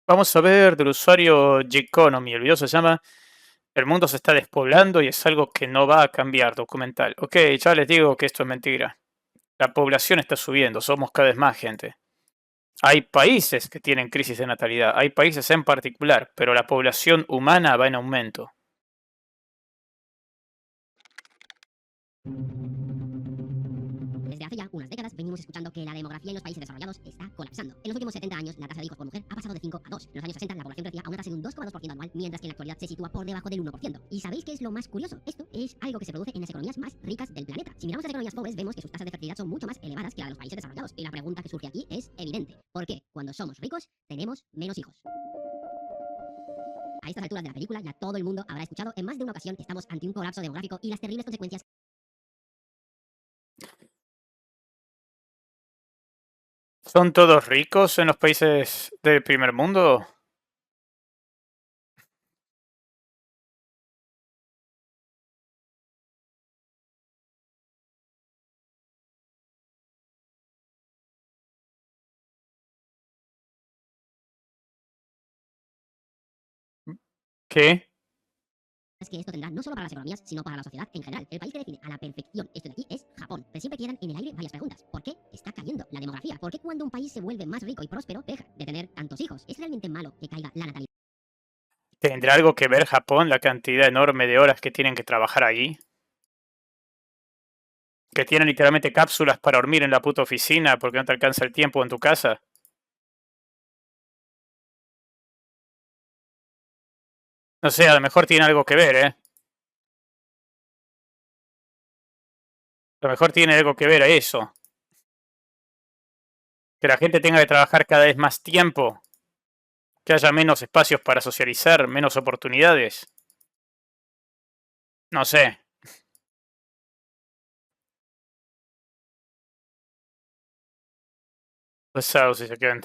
Vamos a ver del usuario Geekonomy. El video se llama El mundo se está despoblando y es algo que no va a cambiar. Documental. Ok, ya les digo que esto es mentira. La población está subiendo, somos cada vez más gente. Hay países que tienen crisis de natalidad, hay países en particular, pero la población humana va en aumento. Desde hace ya unas décadas venimos escuchando que la demografía en los países desarrollados está colapsando. En los últimos 70 años, la tasa de hijos por mujer ha pasado de 5 a 2. En los años 60, la población crecía a una tasa de un 2,2% anual, mientras que en la actualidad se sitúa por debajo del 1%. ¿Y sabéis qué es lo más curioso? Esto es algo que se produce en las economías más ricas del planeta. Si miramos las economías pobres, vemos que sus tasas de fertilidad son mucho más elevadas que las de los países desarrollados. Y la pregunta que surge aquí es evidente. ¿Por qué? Cuando somos ricos, tenemos menos hijos. A estas alturas de la película, ya todo el mundo habrá escuchado en más de una ocasión que estamos ante un colapso demográfico y las terribles consecuencias. ¿Son todos ricos en los países del primer mundo? ¿Qué? Es que esto tendrá no solo para las economías, sino para la sociedad en general. El país que define a la perfección esto de aquí es Japón. Pero siempre quedan en el aire varias preguntas. ¿Por qué está cayendo la demografía? ¿Por qué cuando un país se vuelve más rico y próspero deja de tener tantos hijos? ¿Es realmente malo que caiga la natalidad? ¿Tendrá algo que ver Japón, la cantidad enorme de horas que tienen que trabajar allí? ¿Que tienen literalmente cápsulas para dormir en la puta oficina porque no te alcanza el tiempo en tu casa? No sé, a lo mejor tiene algo que ver, ¿eh? A lo mejor tiene algo que ver a eso. Que la gente tenga que trabajar cada vez más tiempo. Que haya menos espacios para socializar, menos oportunidades. No sé. Pesado si se quedan.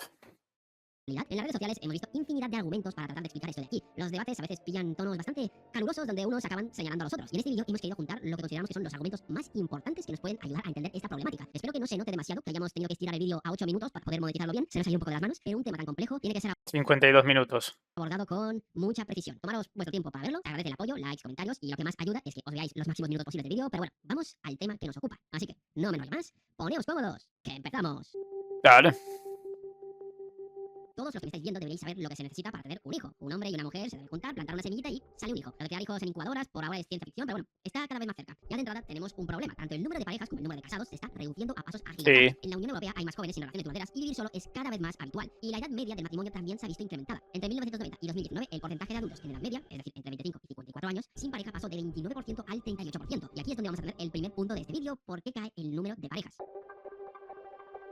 En las redes sociales hemos visto infinidad de argumentos para tratar de explicar esto de aquí. Los debates a veces pillan tonos bastante calurosos donde unos acaban señalando a los otros. Y en este vídeo hemos querido juntar lo que consideramos que son los argumentos más importantes que nos pueden ayudar a entender esta problemática. Espero que no se note demasiado, que hayamos tenido que estirar el vídeo a 8 minutos para poder monetizarlo bien. Se nos ha ido un poco de las manos, pero un tema tan complejo tiene que ser 52 minutos. abordado con mucha precisión. Tomaros vuestro tiempo para verlo. Agradece el apoyo, likes, comentarios y lo que más ayuda es que os veáis los máximos minutos posibles del vídeo. Pero bueno, vamos al tema que nos ocupa. Así que, no me enrollo más, poneos cómodos, que empezamos. Dale. Todos los que me estáis viendo deberíais saber lo que se necesita para tener un hijo. Un hombre y una mujer se deben juntar, plantar una semillita y sale un hijo. Lo de crear hijos en incubadoras por ahora es ciencia ficción, pero bueno, está cada vez más cerca. Ya de entrada tenemos un problema. Tanto el número de parejas como el número de casados se está reduciendo a pasos agigantados. Sí. En la Unión Europea hay más jóvenes sin relaciones duraderas y vivir solo es cada vez más habitual. Y la edad media del matrimonio también se ha visto incrementada. Entre 1990 y 2019, el porcentaje de adultos en edad media, es decir, entre 25 y 54 años, sin pareja pasó del 29% al 38%. Y aquí es donde vamos a tener el primer punto de este vídeo: ¿por qué cae el número de parejas?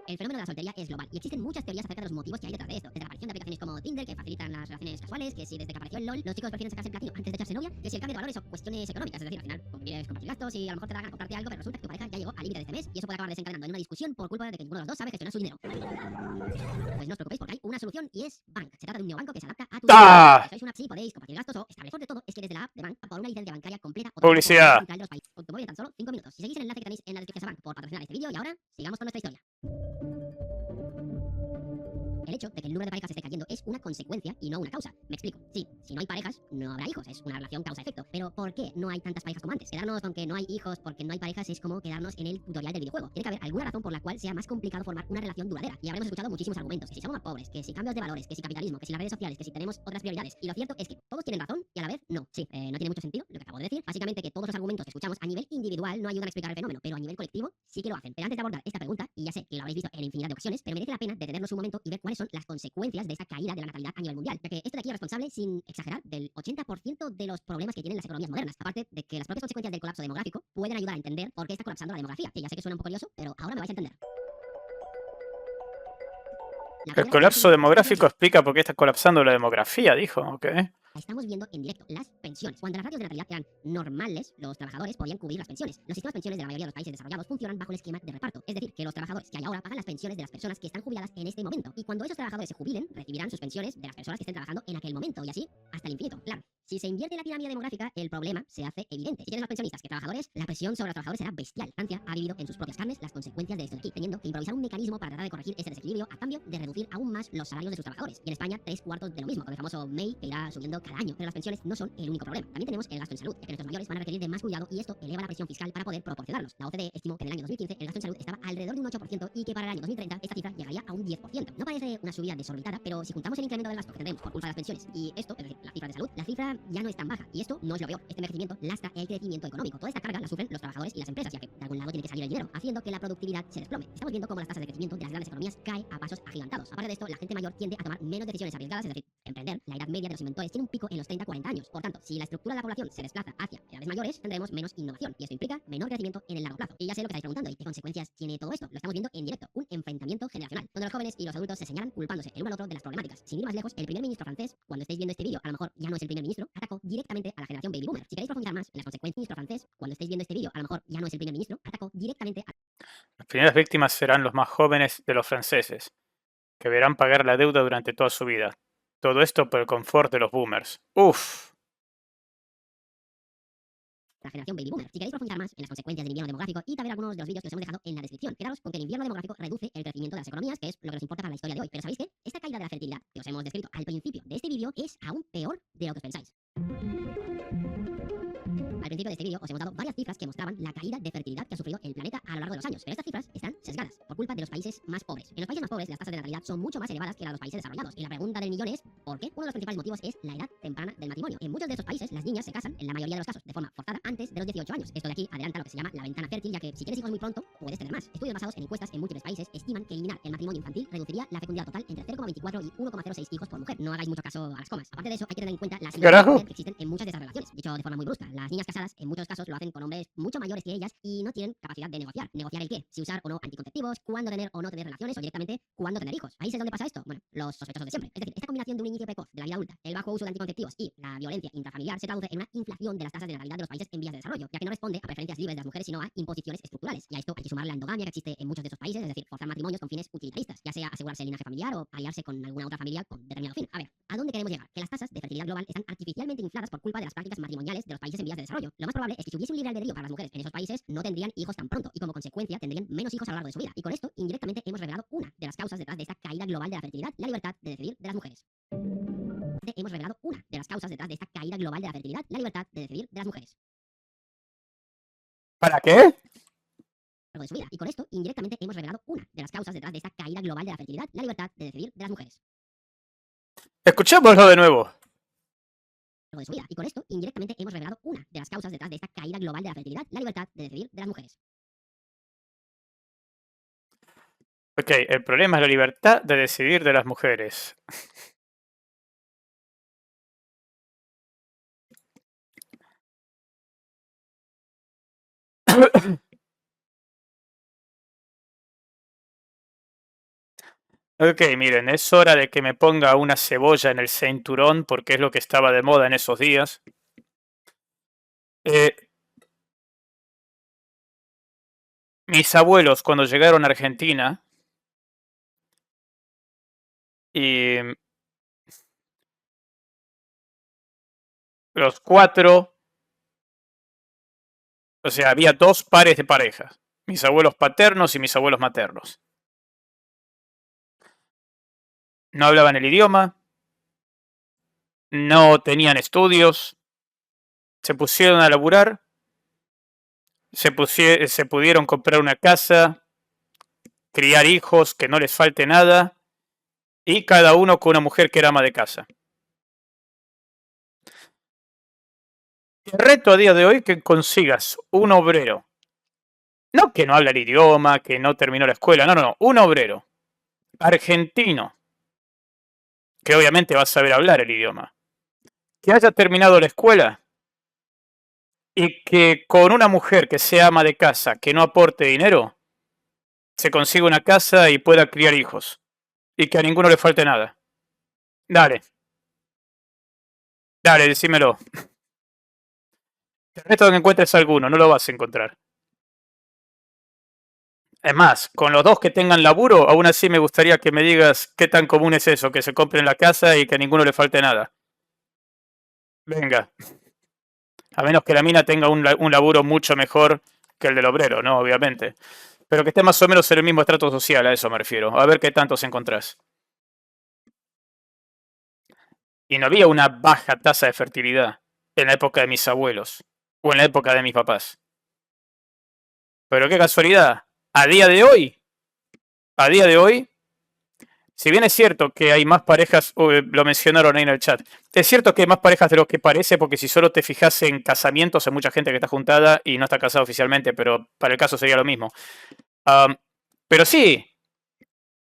El fenómeno de la soltería es global y existen muchas teorías acerca de los motivos que hay detrás de esto. Desde la aparición de aplicaciones como Tinder, que facilitan las relaciones casuales, que si desde que apareció el LOL los chicos prefieren sacarse el platino antes de echarse novia, que si el cambio de valores o cuestiones económicas, es decir, al final quieres compartir gastos y a lo mejor te da ganas comprarte algo, pero resulta que tu pareja ya llegó al límite de este mes y eso puede acabar desencadenando en una discusión por culpa de que ninguno de los dos sabe gestionar su dinero. Pues no os preocupéis porque hay una solución y es Bank. Se trata de un neobanco que se adapta a tu ¡Ah! Si sois una app, sí podéis compartir gastos o estar mejor de todo es que desde la app de Bank por una licencia bancaria completa o Publicidad. central de los países. Automóvil en tan solo 5 minutos. Si seguís el enlace que tenéis en la descripción de Bank por patrocinar este vídeo y ahora sigamos con nuestra historia. El hecho de que el número de parejas esté cayendo es una consecuencia y no una causa. Me explico. Sí, si no hay parejas, no habrá hijos. Es una relación causa-efecto. Pero ¿por qué no hay tantas parejas como antes? Quedarnos con que no hay hijos porque no hay parejas es como quedarnos en el tutorial del videojuego. Tiene que haber alguna razón por la cual sea más complicado formar una relación duradera. Y habremos escuchado muchísimos argumentos. Que si somos más pobres, que si cambios de valores, que si capitalismo, que si las redes sociales, que si tenemos otras prioridades. Y lo cierto es que todos tienen razón y a la vez no. Sí, no tiene mucho sentido lo que acabo de decir. Básicamente que todos los argumentos que escuchamos a nivel individual no ayudan a explicar el fenómeno, pero a nivel colectivo sí que lo hacen. Pero antes de abordar esta pregunta, y ya sé que lo habréis visto en infinidad de ocasiones, pero merece la pena detenernos un momento y ver cuáles son las consecuencias de esta caída de la natalidad a nivel mundial, ya que esto de aquí es responsable, sin exagerar, del 80% de los problemas que tienen las economías modernas, aparte de que las propias consecuencias del colapso demográfico pueden ayudar a entender por qué está colapsando la demografía, que ya sé que suena un poco curioso, pero ahora me vais a entender. El colapso demográfico explica por qué está colapsando la demografía, dijo. Ok. Estamos viendo en directo las pensiones. Cuando las ratios de natalidad eran normales, los trabajadores podían cubrir las pensiones. Los sistemas de pensiones de la mayoría de los países desarrollados funcionan bajo el esquema de reparto. Es decir, que los trabajadores que hay ahora pagan las pensiones de las personas que están jubiladas en este momento. Y cuando esos trabajadores se jubilen, recibirán sus pensiones de las personas que estén trabajando en aquel momento. Y así hasta el infinito. Claro, si se invierte la pirámide demográfica, el problema se hace evidente. Si tienes más pensionistas que trabajadores, la presión sobre los trabajadores será bestial. Francia ha vivido en sus propias carnes las consecuencias de esto de aquí, teniendo que improvisar un mecanismo para tratar de corregir ese desequilibrio a cambio de reducir aún más los salarios de sus trabajadores. Y en España, 3/4 de lo mismo, con el famoso MEI que irá subiendo cada año. Pero las pensiones no son el único problema. También tenemos el gasto en salud, ya que nuestros mayores van a requerir de más cuidado y esto eleva la presión fiscal para poder proporcionarlos. La OCDE estimó que en el año 2015 el gasto en salud estaba alrededor de un 8% y que para el año 2030 esta cifra llegaría a un 10%. No parece una subida desorbitada, pero si juntamos el incremento del gasto que tendremos por culpa de las pensiones y esto, es decir, la cifra de salud, la cifra ya no es tan baja. Y esto no es lo peor. Este envejecimiento lastra el crecimiento económico. Toda esta carga la sufren los trabajadores y las empresas, ya que de algún lado tiene que salir el dinero, haciendo que la productividad se desplome. Estamos viendo cómo las tasas de crecimiento de las grandes economías caen a pasos agigantados. Aparte de esto, la gente mayor tiende a tomar menos decisiones arriesgadas, es decir, emprender. La edad media de los inventores tiene un pico en los 30-40 años. Por tanto, si la estructura de la población se desplaza hacia edades mayores, tendremos menos innovación y esto implica menor crecimiento en el largo plazo. Y ya sé lo que estáis preguntando y qué consecuencias tiene todo esto. Lo estamos viendo en directo, un enfrentamiento generacional, donde los jóvenes y los adultos se señalan culpándose el uno al otro de las problemáticas. Sin ir más lejos, el primer ministro francés, cuando estéis viendo este vídeo, a lo mejor ya no es el primer ministro, atacó directamente a la generación baby boomer. Si queréis profundizar más en las consecuencias del ministro francés, cuando estéis viendo este vídeo, a lo mejor ya no es el primer ministro, atacó directamente a... Las primeras víctimas serán los más jóvenes de los franceses, que verán pagar la deuda durante toda su vida. Todo esto por el confort de los boomers. Uf. la generación baby boomer. Si queréis profundizar más en las consecuencias del invierno demográfico y también algunos de los vídeos que os hemos dejado en la descripción, quedaros con que el invierno demográfico reduce el crecimiento de las economías, que es lo que nos importa para la historia de hoy. Pero ¿sabéis qué? Esta caída de la fertilidad que os hemos descrito al principio de este vídeo es aún peor de lo que os pensáis. Al principio de este vídeo os hemos dado varias cifras que mostraban la caída de fertilidad que ha sufrido el planeta a lo largo de los años, pero estas cifras están sesgadas por culpa de los países más pobres. En los países más pobres las tasas de natalidad son mucho más elevadas que las de los países desarrollados, y la pregunta del millón es ¿por qué? Uno de los principales motivos es la edad temprana del matrimonio. En muchos de esos países las niñas se casan, en la mayoría de los casos, de forma forzada antes de los 18 años. Esto de aquí adelanta lo que se llama la ventana fértil, ya que si quieres hijos muy pronto, puedes tener más. Estudios basados en encuestas en múltiples países estiman que eliminar el matrimonio infantil reduciría la fecundidad total entre 0,24 y 1,06 hijos por mujer. No hagáis mucho caso a las comas. Aparte de eso, hay que tener en cuenta las Carajo. que existen en muchas de esas relaciones. Dicho de forma muy brusca, las niñas casadas en muchos casos lo hacen con hombres mucho mayores que ellas y no tienen capacidad de negociar. ¿Negociar el qué? Si usar o no anticonceptivos, cuándo tener o no tener relaciones o directamente cuándo tener hijos. ¿Países donde pasa esto? Bueno, los sospechosos de siempre. Es decir, esta combinación de un inicio precoz de la vida adulta, el bajo uso de anticonceptivos y la violencia intrafamiliar se traduce en una inflación de las tasas de natalidad de los países en vías de desarrollo, ya que no responde a preferencias libres de las mujeres, sino a imposiciones estructurales. Y a esto hay que sumar la endogamia que existe en muchos de estos países, es decir, forzar matrimonios con fines utilitaristas, ya sea asegurarse el linaje familiar o aliarse con alguna otra familia con determinado fin. A ver, ¿a dónde queremos llegar? Que las tasas de fertilidad global están artificialmente infladas por culpa de las prácticas matrimoniales de los países en vías de desarrollo. Lo más probable es que si hubiese un libre albedrío para las mujeres en esos países, no tendrían hijos tan pronto y como consecuencia tendrían menos hijos a lo largo de su vida. Y con esto, indirectamente, hemos revelado una de las causas detrás de esta caída global de la fertilidad, la libertad de decidir de las mujeres. Hemos revelado una de las causas detrás de esta caída global de la fertilidad, la libertad de decidir de las mujeres. ¿Para qué? De su vida. Y con esto, indirectamente, hemos revelado una de las causas detrás de esta caída global de la fertilidad, la libertad de decidir de las mujeres. Escuchémoslo de nuevo. De su vida. Y con esto, indirectamente, hemos revelado una de las causas detrás de esta caída global de la fertilidad, la libertad de decidir de las mujeres. Ok, el problema es la libertad de decidir de las mujeres. Ok, miren, es hora de que me ponga una cebolla en el cinturón porque es lo que estaba de moda en esos días. Mis abuelos cuando llegaron a Argentina y los cuatro, o sea, había dos pares de parejas, mis abuelos paternos y mis abuelos maternos. No hablaban el idioma, no tenían estudios, se pusieron a laburar, se pudieron comprar una casa, criar hijos, que no les falte nada, y cada uno con una mujer que era ama de casa. El reto a día de hoy que consigas un obrero, no que no habla el idioma, que no terminó la escuela, no, un obrero argentino, que obviamente va a saber hablar el idioma, que haya terminado la escuela y que con una mujer que sea ama de casa, que no aporte dinero, se consiga una casa y pueda criar hijos, y que a ninguno le falte nada. Dale. Dale, decímelo. Te reto que encuentres alguno, no lo vas a encontrar. Es más, con los dos que tengan laburo, aún así me gustaría que me digas qué tan común es eso, que se compren la casa y que a ninguno le falte nada. Venga, a menos que la mina tenga un laburo mucho mejor que el del obrero, ¿no? Obviamente. Pero que esté más o menos en el mismo estrato social, a eso me refiero. A ver qué tantos encontrás. Y no había una baja tasa de fertilidad en la época de mis abuelos o en la época de mis papás. Pero qué casualidad, a día de hoy, si bien es cierto que hay más parejas, lo mencionaron ahí en el chat, es cierto que hay más parejas de lo que parece, porque si solo te fijas en casamientos, hay mucha gente que está juntada y no está casada oficialmente, pero para el caso sería lo mismo. Um, pero sí,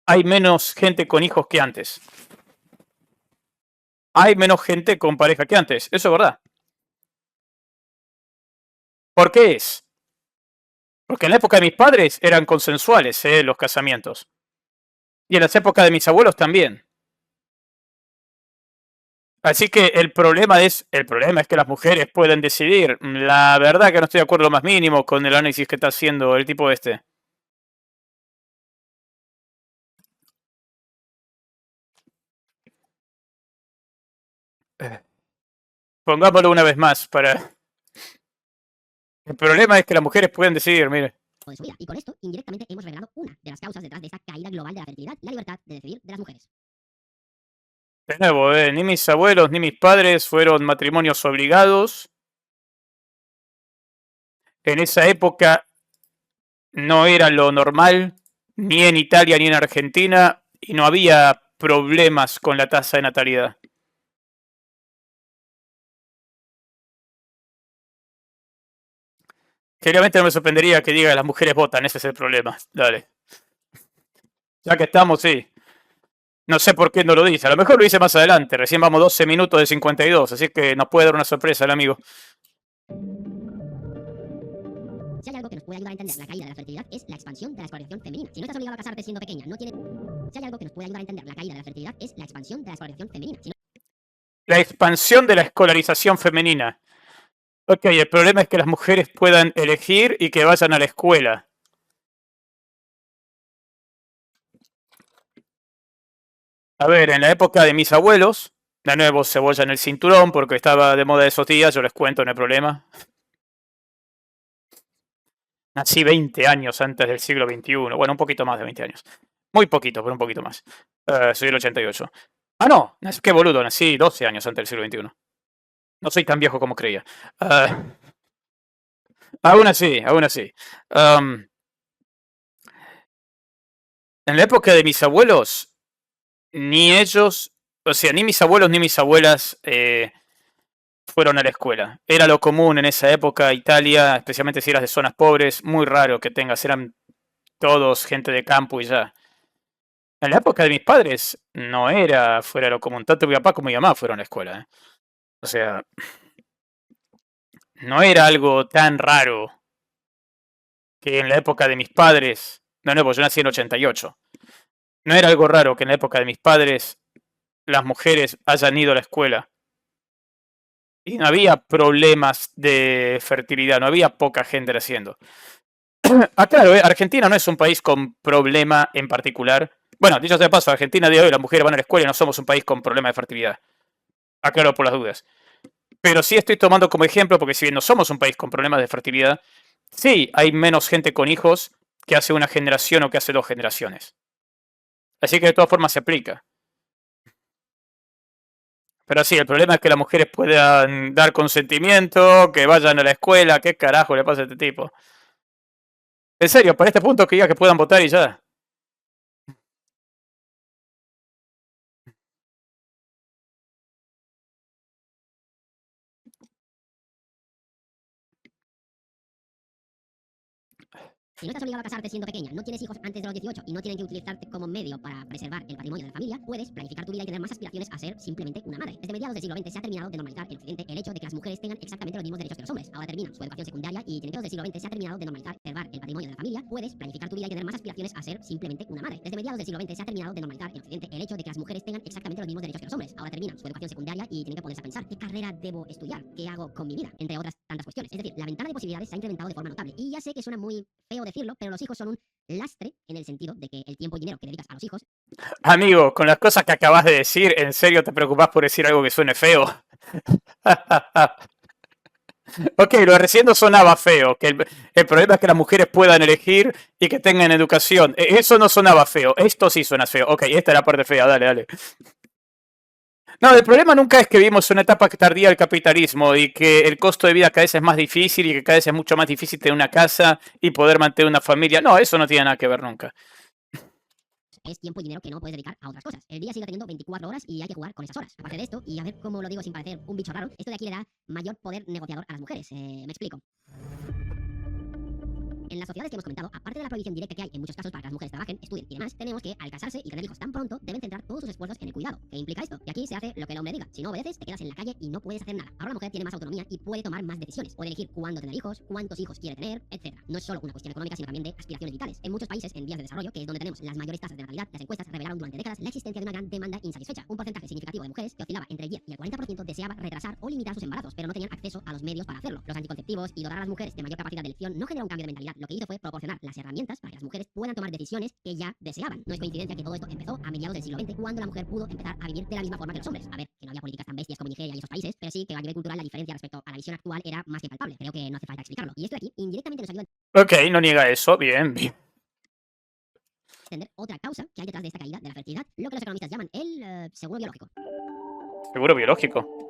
hay menos gente con hijos que antes. Hay menos gente con pareja que antes, eso es verdad. ¿Por qué es? Porque en la época de mis padres eran consensuales, los casamientos. Y en las épocas de mis abuelos también. Así que el problema es que las mujeres pueden decidir. La verdad que no estoy de acuerdo lo más mínimo con el análisis que está haciendo el tipo este. Pongámoslo una vez más para... El problema es que las mujeres pueden decidir, mire. de su vida. Y con esto, indirectamente, hemos revelado una de las causas detrás de esta caída global de la fertilidad, la libertad de decidir de las mujeres. De nuevo, ni mis abuelos ni mis padres fueron matrimonios obligados. En esa época no era lo normal, ni en Italia ni en Argentina, y no había problemas con la tasa de natalidad. Generalmente no me sorprendería que diga que las mujeres votan, ese es el problema. Dale. Ya que estamos, sí. No sé por qué no lo dice. A lo mejor lo dice más adelante. Recién vamos 12 minutos de 52, así que nos puede dar una sorpresa el amigo. Si hay algo que nos puede ayudar a entender la caída de la fertilidad es la expansión de la escolarización femenina. Si no estás obligado a casarte siendo pequeña, no tiene... Si hay algo que nos puede ayudar a entender la caída de la fertilidad es la expansión de la escolarización femenina. Si no... La expansión de la escolarización femenina. Ok, el problema es que las mujeres puedan elegir y que vayan a la escuela. A ver, en la época de mis abuelos, de nuevo cebolla en el cinturón porque estaba de moda esos días, yo les cuento, no hay problema. Nací 20 años antes del siglo XXI. Bueno, un poquito más de 20 años. Muy poquito, pero un poquito más. Soy el 88. Ah, no, qué boludo, nací 12 años antes del siglo XXI. No soy tan viejo como creía. Uh, aún así, aún así. Um, en la época de mis abuelos, ni ellos, o sea, ni mis abuelos ni mis abuelas fueron a la escuela. Era lo común en esa época, Italia, especialmente si eras de zonas pobres, muy raro que tengas, eran todos gente de campo y ya. En la época de mis padres no era fuera de lo común. Tanto mi papá como mi mamá fueron a la escuela. O sea, no era algo tan raro que en la época de mis padres. No, no, pues yo nací en el 88. No era algo raro que en la época de mis padres las mujeres hayan ido a la escuela. Y no había problemas de fertilidad, no había poca gente haciendo. Ah, claro, Argentina no es un país con problema en particular. Bueno, dicho sea de paso, Argentina de hoy las mujeres van a la escuela y no somos un país con problema de fertilidad. Aclaro por las dudas. Pero sí estoy tomando como ejemplo, porque si bien no somos un país con problemas de fertilidad, sí hay menos gente con hijos que hace una generación o que hace dos generaciones. Así que de todas formas se aplica. Pero sí, el problema es que las mujeres puedan dar consentimiento, que vayan a la escuela. ¿Qué carajo le pasa a este tipo? En serio, para este punto que diga que puedan votar y ya. Si no estás obligado a casarte siendo pequeña, no tienes hijos antes de los 18 y no tienen que utilizarte como medio para preservar el patrimonio de la familia, puedes planificar tu vida y tener más aspiraciones a ser simplemente una madre. Desde mediados del siglo XX se ha terminado de normalizar en Occidente el hecho de que las mujeres tengan exactamente los mismos derechos que los hombres. Ahora terminan su educación secundaria y desde mediados del siglo XX se ha terminado de normalizar preservar el patrimonio de la familia, puedes planificar tu vida y tener más aspiraciones a ser simplemente una madre. Desde mediados del siglo XX se ha terminado de normalizar en Occidente el hecho de que las mujeres tengan exactamente los mismos derechos que los hombres. Ahora terminan su educación secundaria y tienen que ponerse a pensar qué carrera debo estudiar, qué hago con mi vida, entre otras tantas cuestiones. Es decir, la ventana de posibilidades se ha incrementado de forma notable. Y ya sé que suena muy feo decirlo, pero los hijos son un lastre en el sentido de que el tiempo y dinero que dedicas a los hijos. Amigo, con las cosas que acabas de decir, ¿en serio te preocupás por decir algo que suene feo? Ok, lo de recién no sonaba feo, que el problema es que las mujeres puedan elegir y que tengan educación. Eso no sonaba feo, esto sí suena feo. Ok, esta es la parte fea, dale, dale. No, el problema nunca es que vivimos una etapa tardía del capitalismo y que el costo de vida cada vez es más difícil y que cada vez es mucho más difícil tener una casa y poder mantener una familia. No, eso no tiene nada que ver nunca. Es tiempo y dinero que no puedes dedicar a otras cosas. El día sigue teniendo 24 horas y hay que jugar con esas horas. Aparte de esto, y a ver cómo lo digo sin parecer un bicho raro, esto de aquí le da mayor poder negociador a las mujeres. Me explico. En las sociedades que hemos comentado, aparte de la prohibición directa que hay en muchos casos para que las mujeres trabajen, estudien y demás, tenemos que al casarse y tener hijos tan pronto deben centrar todos sus esfuerzos en el cuidado. ¿Qué implica esto? Que aquí se hace lo que el hombre diga. Si no obedeces, te quedas en la calle y no puedes hacer nada. Ahora la mujer tiene más autonomía y puede tomar más decisiones. Puede elegir cuándo tener hijos, cuántos hijos quiere tener, etc. No es solo una cuestión económica, sino también de aspiraciones vitales. En muchos países en vías de desarrollo, que es donde tenemos las mayores tasas de natalidad, las encuestas revelaron durante décadas la existencia de una gran demanda insatisfecha. Un porcentaje significativo de mujeres que oscilaba entre el 10 y el 40% deseaba retrasar o limitar sus embarazos, pero no tenían acceso a los medios para hacerlo. Los anticonceptivos y dotar a las mujeres de mayor capacidad de elección no generó un cambio de mentalidad. Lo que hizo fue proporcionar las herramientas para que las mujeres puedan tomar decisiones que ya deseaban. No es coincidencia que todo esto empezó a mediados del siglo XX, cuando la mujer pudo empezar a vivir de la misma forma que los hombres. A ver, que no había políticas tan bestias como Nigeria y esos países, pero sí que a nivel cultural la diferencia respecto a la visión actual era más que palpable. Creo que no hace falta explicarlo. Y esto de aquí indirectamente nos ayuda a Ok, no niega eso, bien, bien. entender otra causa que hay detrás de esta caída de la fertilidad, lo que los economistas llaman el seguro biológico. Seguro biológico.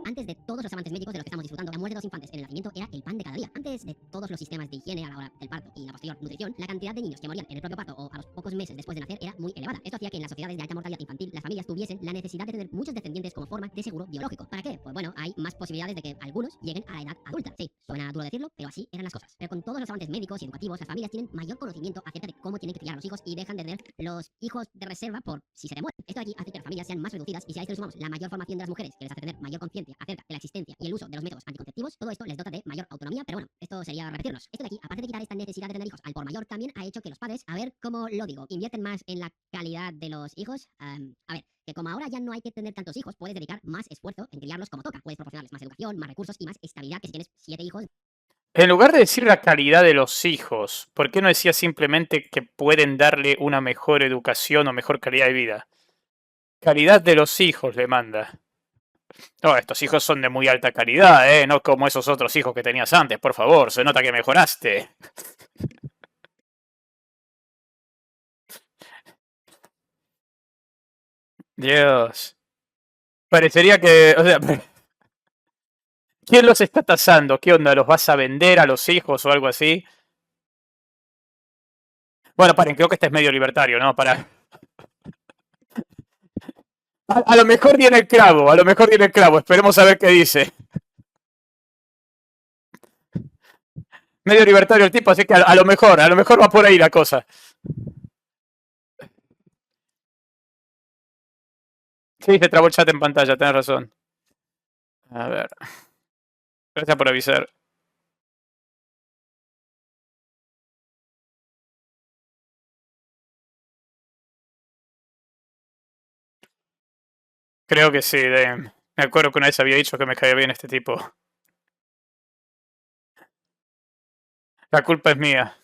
Antes de todos los avances médicos de los que estamos disfrutando, la muerte de los infantes en el nacimiento era el pan de cada día. Antes de todos los sistemas de higiene a la hora del parto y la posterior nutrición, la cantidad de niños que morían en el propio parto o a los pocos meses después de nacer era muy elevada. Esto hacía que en las sociedades de alta mortalidad infantil las familias tuviesen la necesidad de tener muchos descendientes como forma de seguro biológico. ¿Para qué? Pues bueno, hay más posibilidades de que algunos lleguen a la edad adulta. Sí, suena duro decirlo, pero así eran las cosas. Pero con todos los avances médicos y educativos, las familias tienen mayor conocimiento acerca de cómo tienen que criar a los hijos y dejan de tener los hijos de reserva por si se te mueren. Esto de aquí hace que las familias sean más reducidas y si a esto le sumamos la mayor formación de las mujeres, que les hace tener mayor conciencia acerca de la existencia y el uso de los métodos anticonceptivos, todo esto les dota de mayor autonomía, pero bueno, esto sería repetirnos. Esto de aquí, aparte de quitar esta necesidad de tener hijos al por mayor, también ha hecho que los padres, a ver cómo lo digo, invierten más en la calidad de los hijos. A ver, que como ahora ya no hay que tener tantos hijos, puedes dedicar más esfuerzo en criarlos como toca. Puedes proporcionarles más educación, más recursos y más estabilidad que si tienes 7 hijos. En lugar de decir la calidad de los hijos, ¿por qué no decía simplemente que pueden darle una mejor educación o mejor calidad de vida? Calidad de los hijos le manda. No, estos hijos son de muy alta calidad, ¿eh? No como esos otros hijos que tenías antes, por favor, se nota que mejoraste. Dios. Parecería que, o sea, ¿quién los está tasando? ¿Qué onda? ¿Los vas a vender a los hijos o algo así? Bueno, paren, creo que este es medio libertario, ¿no? Para. A lo mejor tiene el clavo, a lo mejor tiene el clavo. Esperemos a ver qué dice. Medio libertario el tipo, así que a lo mejor va por ahí la cosa. Sí, se trabó el chat en pantalla, tenés razón. A ver. Gracias por avisar. Creo que sí, me acuerdo que una vez había dicho que me caía bien este tipo. La culpa es mía.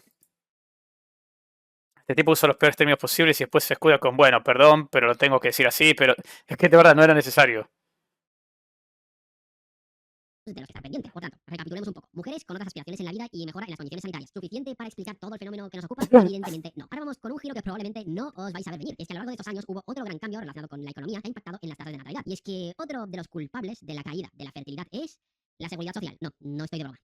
Este tipo usa los peores términos posibles y después se escuda con, bueno, perdón, pero lo tengo que decir así, pero es que de verdad no era necesario. De los que está pendiente. Por tanto, recapitulemos un poco. Mujeres con otras aspiraciones en la vida y mejora en las condiciones sanitarias. ¿Suficiente para explicar todo el fenómeno que nos ocupa? Evidentemente no. Ahora vamos con un giro que probablemente no os vais a ver venir. Es que a lo largo de estos años hubo otro gran cambio relacionado con la economía que ha impactado en las tasas de natalidad. Y es que otro de los culpables de la caída de la fertilidad es la seguridad social. No, no estoy de broma.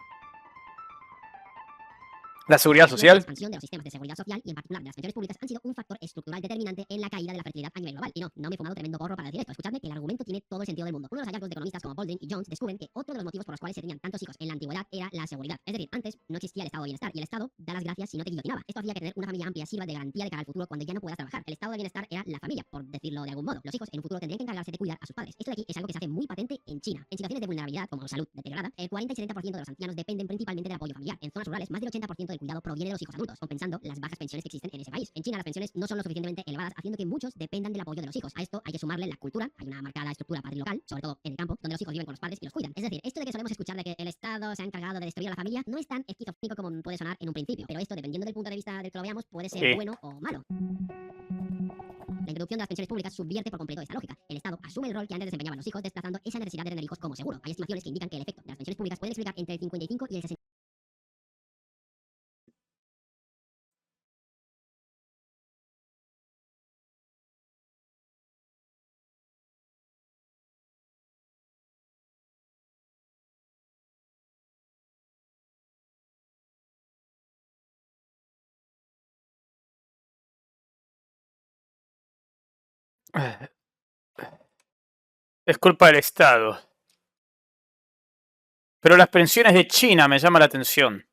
La seguridad La social. expansión de los sistemas de seguridad social y en particular de las pensiones públicas han sido un factor estructural determinante en la caída de la fertilidad a nivel global. Y no me he fumado tremendo porro para decir esto. Escuchadme que el argumento tiene todo el sentido del mundo. Uno de los hallazgos de economistas como Baldwin y Jones descubren que otro de los motivos por los cuales se tenían tantos hijos en la antigüedad era la seguridad. Es decir, antes no existía el estado de bienestar y el Estado da las gracias si no te guillotinaba. Esto hacía que tener una familia amplia sirva de garantía de cara al futuro cuando ya no puedas trabajar. El estado de bienestar era la familia, por decirlo de algún modo. Los hijos en un futuro tendrían que encargarse de cuidar a sus padres. Esto de aquí es algo que se hace muy patente en China. En situaciones de vulnerabilidad como salud deteriorada, el 40 y 70% de los ancianos dependen principalmente del apoyo familiar. En zonas rurales, más del 80% del cuidado proviene de los hijos adultos, compensando las bajas pensiones que existen en ese país. En China las pensiones no son lo suficientemente elevadas, haciendo que muchos dependan del apoyo de los hijos. A esto hay que sumarle la cultura, hay una marcada estructura patrilocal, sobre todo en el campo, donde los hijos viven con los padres y los cuidan. Es decir, esto de que solemos escuchar de que el Estado se ha encargado de destruir a la familia no es tan esquizofrénico como puede sonar en un principio, pero esto, dependiendo del punto de vista del que lo veamos, puede ser bueno o malo. La introducción de las pensiones públicas subvierte por completo esta lógica. El Estado asume el rol que antes desempeñaban los hijos, desplazando esa necesidad de tener hijos como seguro. Hay estimaciones que indican que el efecto de las pensiones públicas puede explicar entre el 55 y el 60. Es culpa del Estado. Pero las pensiones de China me llama la atención.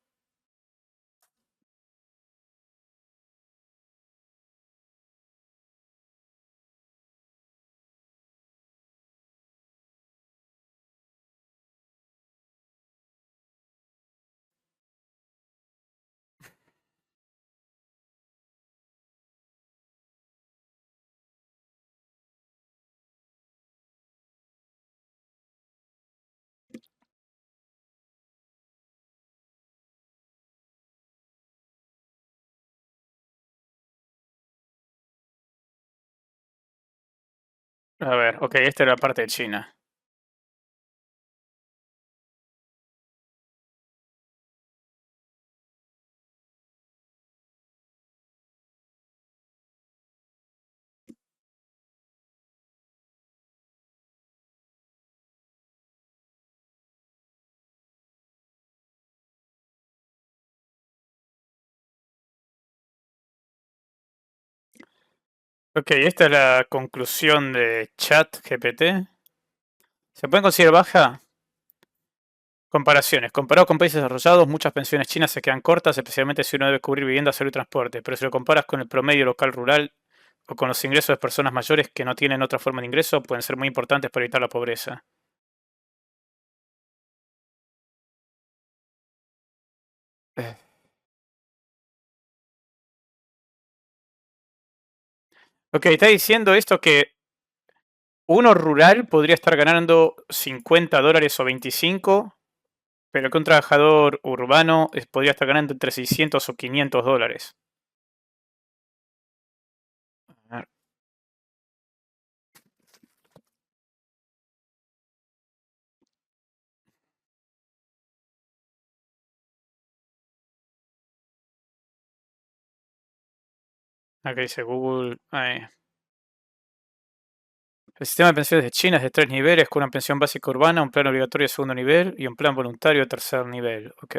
A ver, ok, esta era la parte de China. Ok, esta es la conclusión de ChatGPT. ¿Se pueden considerar baja? Comparaciones. Comparado con países desarrollados, muchas pensiones chinas se quedan cortas, especialmente si uno debe cubrir vivienda, salud y transporte. Pero si lo comparas con el promedio local rural o con los ingresos de personas mayores que no tienen otra forma de ingreso, pueden ser muy importantes para evitar la pobreza. Ok, está diciendo esto que uno rural podría estar ganando $50 o 25, pero que un trabajador urbano podría estar ganando entre 600 o 500 dólares. A ver. Acá dice Google. El sistema de pensiones de China es de 3 niveles, con una pensión básica urbana, un plan obligatorio de segundo nivel y un plan voluntario de tercer nivel. Ok.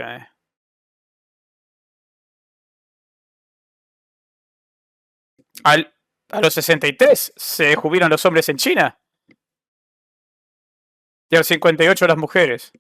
A los 63 se jubilan los hombres en China y a los 58 las mujeres.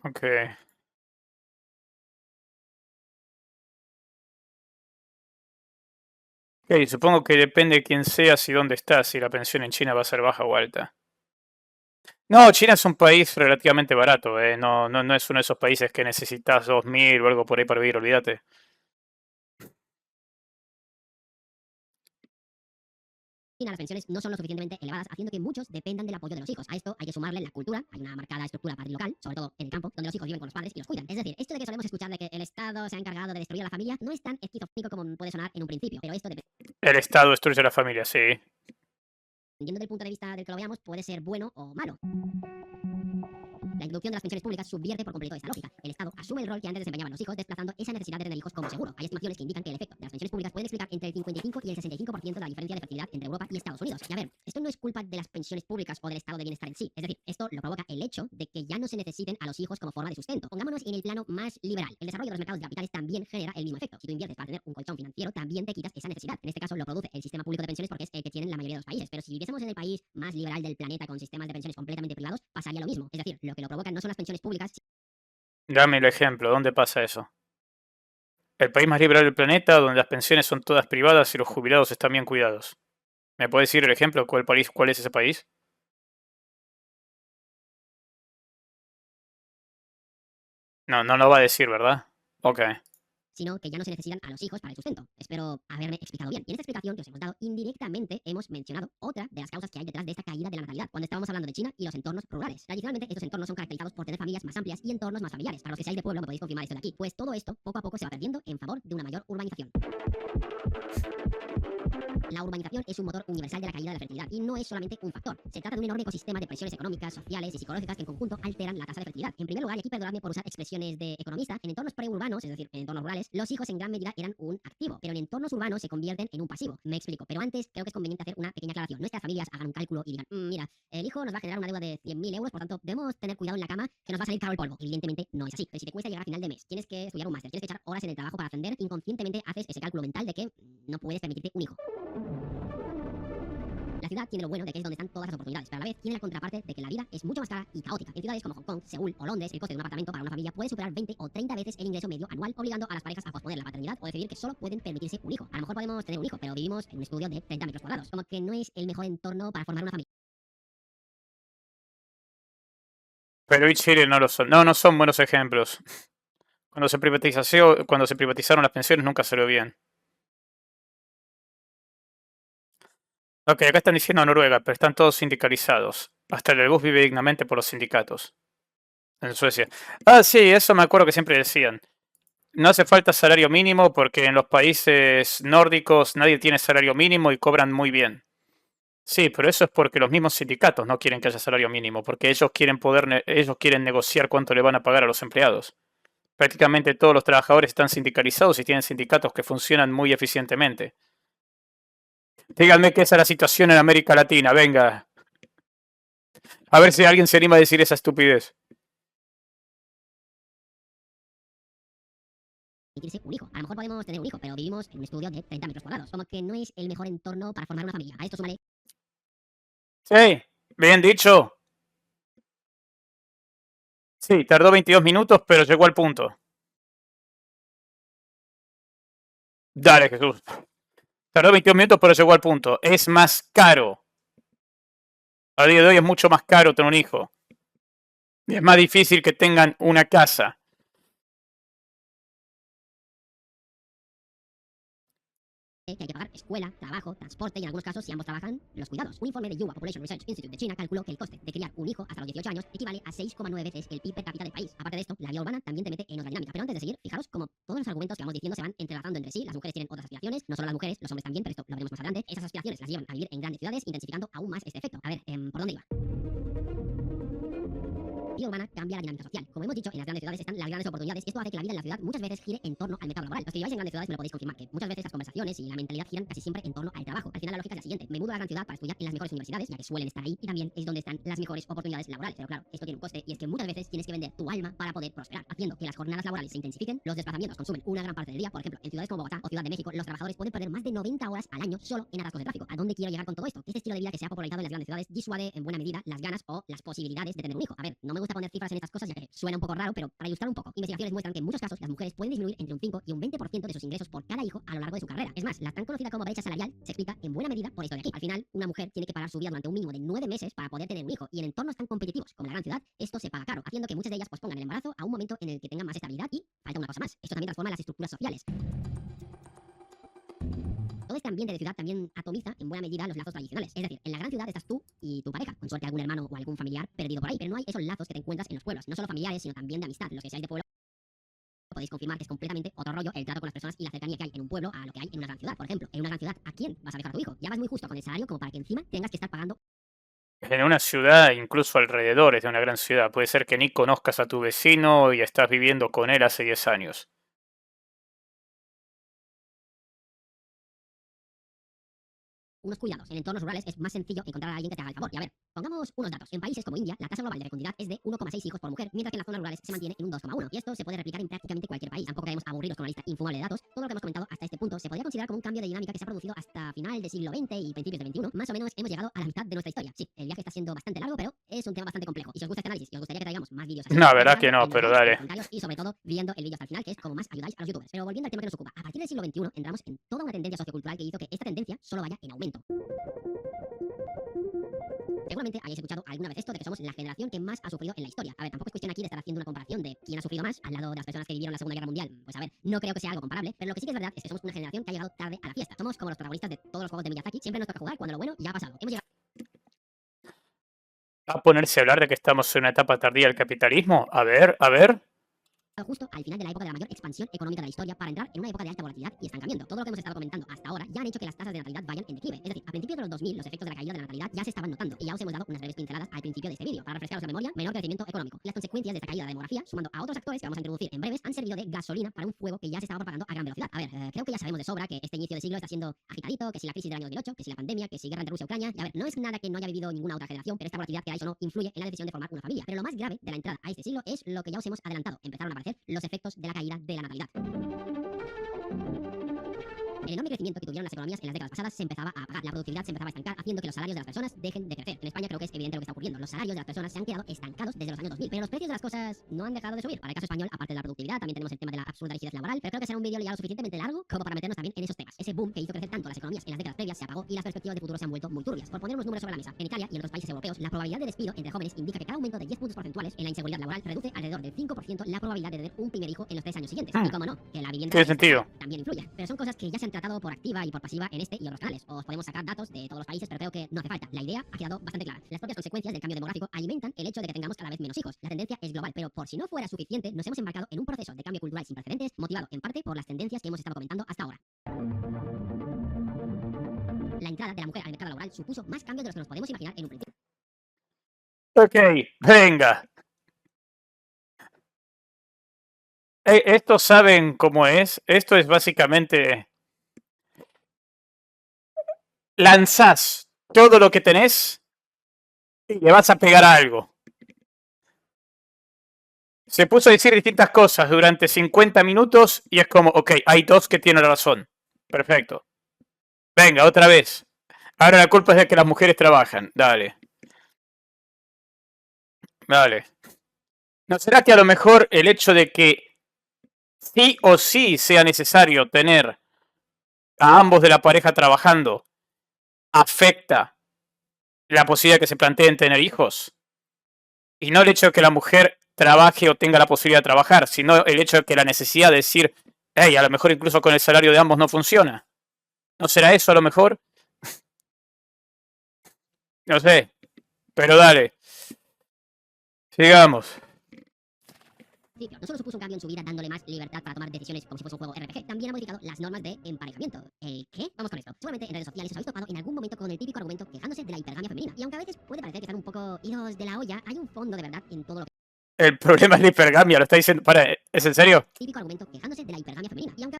Ok. Ok, supongo que depende de quién seas y dónde estás, si la pensión en China va a ser baja o alta. No, China es un país relativamente barato, no es uno de esos países que necesitas 2.000 o algo por ahí para vivir, olvídate. China las pensiones no son lo suficientemente elevadas, haciendo que muchos dependan del apoyo de los hijos. A esto hay que sumarle la cultura, hay una marcada estructura patrilocal, sobre todo en el campo, donde los hijos viven con los padres y los cuidan. Es decir, esto de que solemos escuchar de que el Estado se ha encargado de destruir a la familia no es tan esquizofrénico como puede sonar en un principio, pero esto depende. El Estado destruye a la familia, sí. Dependiendo del punto de vista del que lo veamos, puede ser bueno o malo. La introducción de las pensiones públicas subvierte por completo esta lógica. El Estado asume el rol que antes desempeñaban los hijos, desplazando esa necesidad de tener hijos como seguro. Hay estimaciones que indican que el efecto de las pensiones públicas puede explicar entre el 55 y el 65% de la diferencia de fertilidad entre Europa y Estados Unidos. Y a ver, esto no es culpa de las pensiones públicas o del estado de bienestar en sí. Es decir, esto lo provoca el hecho de que ya no se necesiten a los hijos como forma de sustento. Pongámonos en el plano más liberal. El desarrollo de los mercados de capitales también genera el mismo efecto. Si tú inviertes para tener un colchón financiero, también te quitas esa necesidad. En este caso lo produce el sistema público de pensiones porque es el que tienen la mayoría de los países. Pero si viviésemos en el país más liberal del planeta con sistemas de pensiones completamente privados, pasaría lo mismo. Es decir, lo que lo provoca no son las pensiones públicas. Dame el ejemplo, ¿dónde pasa eso? El país más liberal del planeta, donde las pensiones son todas privadas y los jubilados están bien cuidados. ¿Me puedes decir el ejemplo? ¿Cuál es ese país? No, no lo va a decir, ¿verdad? Ok. Sino que ya no se necesitan a los hijos para el sustento. Espero haberme explicado bien. Y en esta explicación que os hemos dado, indirectamente hemos mencionado otra de las causas que hay detrás de esta caída de la natalidad, cuando estábamos hablando de China y los entornos rurales. Tradicionalmente, estos entornos son caracterizados por tener familias más amplias y entornos más familiares. Para los que seáis de pueblo, me podéis confirmar esto de aquí. Pues todo esto, poco a poco, se va perdiendo en favor de una mayor urbanización. La urbanización es un motor universal de la caída de la fertilidad y no es solamente un factor. Se trata de un enorme ecosistema de presiones económicas, sociales y psicológicas que en conjunto alteran la tasa de fertilidad. En primer lugar, y aquí perdonadme por usar expresiones de economista, en entornos preurbanos, es decir, en entornos rurales, los hijos en gran medida eran un activo, pero en entornos urbanos se convierten en un pasivo. Me explico, pero antes creo que es conveniente hacer una pequeña aclaración. No es que las familias hagan un cálculo y digan, mira, el hijo nos va a generar una deuda de 100.000 euros, por tanto, debemos tener cuidado en la cama que nos va a salir caro el polvo. Evidentemente no es así. Pero si te cuesta llegar a final de mes, tienes que estudiar un máster, tienes que echar horas en el trabajo para ascender, inconscientemente haces ese cálculo mental de que no puedes permitirte un hijo. La ciudad tiene lo bueno de que es donde están todas las oportunidades, pero a la vez tiene la contraparte de que la vida es mucho más cara y caótica. En ciudades como Hong Kong, Seúl o Londres, el coste de un apartamento para una familia puede superar 20 o 30 veces el ingreso medio anual, obligando a las parejas a posponer la paternidad o decidir que solo pueden permitirse un hijo. A lo mejor podemos tener un hijo, pero vivimos en un estudio de 30 metros cuadrados, como que no es el mejor entorno para formar una familia. Perú y Chile no lo son. No, no son buenos ejemplos. Cuando se privatizaron las pensiones nunca salió bien. Ok, acá están diciendo Noruega, pero están todos sindicalizados. Hasta el bus vive dignamente por los sindicatos. En Suecia. Ah, sí, eso me acuerdo que siempre decían. No hace falta salario mínimo porque en los países nórdicos nadie tiene salario mínimo y cobran muy bien. Sí, pero eso es porque los mismos sindicatos no quieren que haya salario mínimo, porque ellos quieren negociar cuánto le van a pagar a los empleados. Prácticamente todos los trabajadores están sindicalizados y tienen sindicatos que funcionan muy eficientemente. Díganme que esa es la situación en América Latina, venga. A ver si alguien se anima a decir esa estupidez. Permitirse un hijo. A lo mejor podemos tener un hijo, pero vivimos en un estudio de 30 metros cuadrados, como que no es el mejor entorno para formar una familia. A esto súmale. Sí, bien dicho. Sí, tardó 22 minutos, pero llegó al punto. Dale, Jesús. Tardó 22 minutos, pero llegó al punto. Es más caro. A día de hoy es mucho más caro tener un hijo. Y es más difícil que tengan una casa. Que hay que pagar escuela, trabajo, transporte y en algunos casos, si ambos trabajan, los cuidados. Un informe de Iowa Population Research Institute de China calculó que el coste de criar un hijo hasta los 18 años equivale a 6,9 veces el PIB per cápita del país. Aparte de esto, la vida urbana también te mete en otra dinámica. Pero antes de seguir, fijaros como todos los argumentos que vamos diciendo se van entrelazando entre sí. Las mujeres tienen otras aspiraciones, no solo las mujeres, los hombres también, pero esto lo veremos más adelante. Esas aspiraciones las llevan a vivir en grandes ciudades, intensificando aún más este efecto. A ver, ¿por dónde iba? La vida urbana cambia la dinámica social. Como hemos dicho, en las grandes ciudades están las grandes oportunidades. Esto hace que la vida en la ciudad muchas veces gire en torno al mercado laboral. Los que viváis en grandes ciudades me lo podéis confirmar, que muchas veces las conversaciones y la mentalidad giran casi siempre en torno al trabajo. Al final la lógica es la siguiente: me mudo a la gran ciudad para estudiar en las mejores universidades, ya que suelen estar ahí, y también es donde están las mejores oportunidades laborales. Pero claro, esto tiene un coste, y es que muchas veces tienes que vender tu alma para poder prosperar, haciendo que las jornadas laborales se intensifiquen, los desplazamientos consumen una gran parte del día. Por ejemplo, en ciudades como Bogotá o Ciudad de México, los trabajadores pueden perder más de 90 horas al año solo en atascos de tráfico. ¿A dónde quiero llegar con todo esto? Este estilo de vida que se ha popularizado en las grandes ciudades disuade en buena medida las ganas o las posibilidades de tener un hijo. A ver, no me gusta poner cifras en estas cosas, ya que suena un poco raro, pero para ilustrar un poco, investigaciones muestran que en muchos casos las mujeres pueden disminuir entre un 5 y un 20% de sus ingresos por cada hijo a lo largo de su carrera. Es más, la tan conocida como brecha salarial se explica en buena medida por esto de aquí. Al final, una mujer tiene que pagar su vida durante un mínimo de 9 meses para poder tener un hijo, y en entornos tan competitivos como la gran ciudad, esto se paga caro, haciendo que muchas de ellas pospongan el embarazo a un momento en el que tengan más estabilidad. Y falta una cosa más: esto también transforma las estructuras sociales. Todo este ambiente de ciudad también atomiza en buena medida los lazos tradicionales. Es decir, en la gran ciudad estás tú y tu pareja, con suerte algún hermano o algún familiar perdido por ahí, pero no hay esos lazos que te encuentras en los pueblos, no solo familiares, sino también de amistad. Los que seáis de pueblo podéis confirmar que es completamente otro rollo el trato con las personas y la cercanía que hay en un pueblo a lo que hay en una gran ciudad. Por ejemplo, en una gran ciudad, ¿a quién vas a dejar a tu hijo? Ya vas muy justo con el salario como para que encima tengas que estar pagando En una ciudad, incluso alrededores de una gran ciudad, puede ser que ni conozcas a tu vecino y estás viviendo con él hace 10 años. unos cuidados. En entornos rurales es más sencillo encontrar a alguien que te haga el favor. Y a ver, pongamos unos datos. En países como India, la tasa global de fecundidad es de 1,6 hijos por mujer, mientras que en las zonas rurales se mantiene en un 2,1. Y esto se puede replicar en prácticamente cualquier país. Tampoco queremos aburrirnos con una lista infumable de datos. Todo lo que hemos comentado hasta este punto se podría considerar como un cambio de dinámica que se ha producido hasta final del siglo XX y principios del XXI. Más o menos hemos llegado a la mitad de nuestra historia. Sí, el viaje está siendo bastante largo, pero es un tema bastante complejo. Y si os gusta este análisis y os gustaría que traigamos más vídeos así, No, verdad que no, pero dale. y sobre todo viendo el vídeo hasta el final, que es como más ayudáis a los youtubers. Pero volviendo al tema que nos ocupa, a partir del siglo XXI entramos en toda una tendencia sociocultural que hizo que esta tendencia solo vaya en aumento. Seguramente hayáis escuchado alguna vez esto de que somos la generación que más ha sufrido en la historia. A ver, tampoco es cuestión aquí de estar haciendo una comparación de quién ha sufrido más al lado de las personas que vivieron la Segunda Guerra Mundial. Pues a ver, no creo que sea algo comparable, pero lo que sí que es verdad es que somos una generación que ha llegado tarde a la fiesta. Somos como los protagonistas de todos los juegos de Miyazaki, siempre nos toca jugar cuando lo bueno ya ha pasado. Hemos llegado ¿Va a ponerse a hablar de que estamos en una etapa tardía del capitalismo? A ver. justo al final de la época de la mayor expansión económica de la historia para entrar en una época de alta volatilidad y estancamiento. Todo lo que hemos estado comentando hasta ahora ya han hecho que las tasas de natalidad vayan en declive. Es decir, a principios de los 2000 los efectos de la caída de la natalidad ya se estaban notando y ya os hemos dado unas breves pinceladas al principio de este vídeo. Para refrescaros la memoria, menor crecimiento económico. Y las consecuencias de esta caída de la demografía, sumando a otros actores que vamos a introducir en breves, han servido de gasolina para un fuego que ya se estaba propagando a gran velocidad. A ver, creo que ya sabemos de sobra que este inicio de siglo está siendo agitadito, que si la crisis del año 2008, que si la pandemia, que si guerra entre Rusia y Ucrania. Y a ver, no es nada que no haya vivido ninguna otra generación, pero esta volatilidad que hay o no influye en la decisión de formar una familia. Pero lo más grave de la entrada a este siglo es lo que ya os hemos adelantado. Empezaron a aparecer los efectos de la caída de la natalidad. El enorme crecimiento que tuvieron las economías en las décadas pasadas se empezaba a apagar, la productividad se empezaba a estancar, haciendo que los salarios de las personas dejen de crecer. En España creo que es evidente lo que está ocurriendo. Los salarios de las personas se han quedado estancados desde los años 2000, pero los precios de las cosas no han dejado de subir. Para el caso español, aparte de la productividad, también tenemos el tema de la absurda rigidez laboral, pero creo que será un vídeo ya lo suficientemente largo como para meternos también en esos temas. Ese boom que hizo crecer tanto las economías en las décadas previas se apagó y las perspectivas de futuro se han vuelto muy turbias. Por poner unos números sobre la mesa, en Italia y en otros países europeos, la probabilidad de despido entre jóvenes indica que cada aumento de 10 puntos porcentuales en la inseguridad laboral reduce alrededor del 5% la probabilidad de tener un primer hijo en los 3 años siguientes. Y como no, que la vivienda Tiene sentido. también influye. Pero son cosas que ya se han tratado por activa y por pasiva en este y otros canales. Os podemos sacar datos de todos los países, pero creo que no hace falta. La idea ha quedado bastante clara. Las propias consecuencias del cambio demográfico alimentan el hecho de que tengamos cada vez menos hijos. La tendencia es global, pero por si no fuera suficiente, nos hemos embarcado en un proceso de cambio cultural sin precedentes, motivado en parte por las tendencias que hemos estado comentando hasta ahora. La entrada de la mujer al mercado laboral supuso más cambios de los que nos podemos imaginar en un principio. Ok, venga. Estos saben cómo es. Esto es básicamente... Lanzás todo lo que tenés y le vas a pegar a algo. Se puso a decir distintas cosas durante 50 minutos y es como, ok, hay dos que tienen razón. Perfecto. Venga, otra vez. Ahora la culpa es de que las mujeres trabajan. Dale. Dale. ¿No será que a lo mejor el hecho de que sí o sí sea necesario tener a ambos de la pareja trabajando afecta la posibilidad de que se planteen tener hijos? Y no el hecho de que la mujer trabaje o tenga la posibilidad de trabajar, sino el hecho de que la necesidad de decir, hey, a lo mejor incluso con el salario de ambos no funciona. ¿No será eso a lo mejor? No sé, pero dale. Sigamos. No solo supuso un cambio en su vida dándole más libertad para tomar decisiones como si fuese un juego RPG, también ha modificado las normas de emparejamiento. ¿El qué? Vamos con esto. Seguramente en redes sociales os habéis topado en algún momento con el típico argumento quejándose de la hipergamia femenina. Y aunque a veces puede parecer que están un poco idos de la olla, hay un fondo de verdad en todo lo que... El problema es la hipergamia, lo está diciendo. Para, ¿es en serio? Típico argumento quejándose de la hipergamia femenina. Y aunque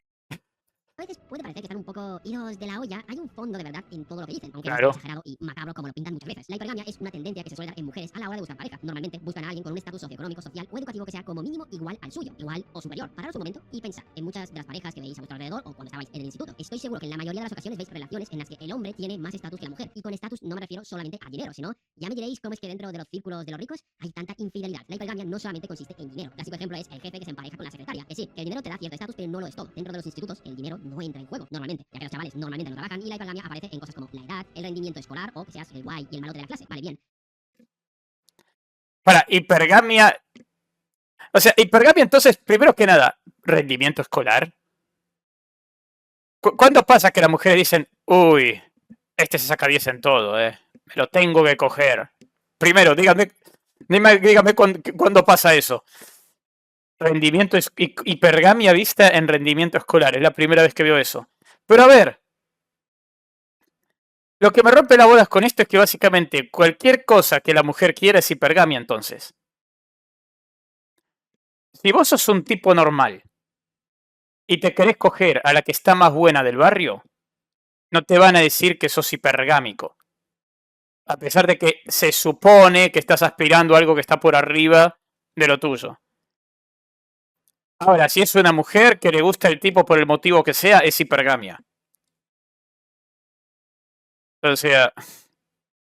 a veces puede parecer que están un poco idos de la olla, hay un fondo de verdad en todo lo que dicen, aunque Claro. no es exagerado y macabro como lo pintan muchas veces. La hipergamia es una tendencia que se suele dar en mujeres a la hora de buscar pareja. Normalmente buscan a alguien con un estatus socioeconómico, social o educativo que sea como mínimo igual al suyo, igual o superior. Pararos un momento y pensad en muchas de las parejas que veis a vuestro alrededor o cuando estabais en el instituto. Estoy seguro que en la mayoría de las ocasiones veis relaciones en las que el hombre tiene más estatus que la mujer. Y con estatus no me refiero solamente a dinero, sino, ya me diréis cómo es que dentro de los círculos de los ricos hay tanta infidelidad. La hipergamia no solamente consiste en dinero. Clásico ejemplo es el jefe que se empareja con la secretaria. Que sí, que el dinero te da cierto estatus, pero no lo es todo. Dentro de los institutos, el dinero no entra en juego, normalmente, ya que los chavales normalmente no trabajan y la hipergamia aparece en cosas como la edad, el rendimiento escolar o que seas el guay y el malo de la clase. Vale, bien. Para, hipergamia. O sea, hipergamia entonces, primero que nada, rendimiento escolar. ¿Cuándo pasa que las mujeres dicen, uy, este se saca 10 en todo, me lo tengo que coger? Primero, dígame cuándo pasa eso. Rendimiento hipergamia vista en rendimiento escolar. Es la primera vez que veo eso. Pero a ver, lo que me rompe las bolas con esto es que básicamente cualquier cosa que la mujer quiera es hipergamia entonces. Si vos sos un tipo normal y te querés coger a la que está más buena del barrio, no te van a decir que sos hipergámico. A pesar de que se supone que estás aspirando a algo que está por arriba de lo tuyo. Ahora, si es una mujer que le gusta el tipo por el motivo que sea, es hipergamia. O sea,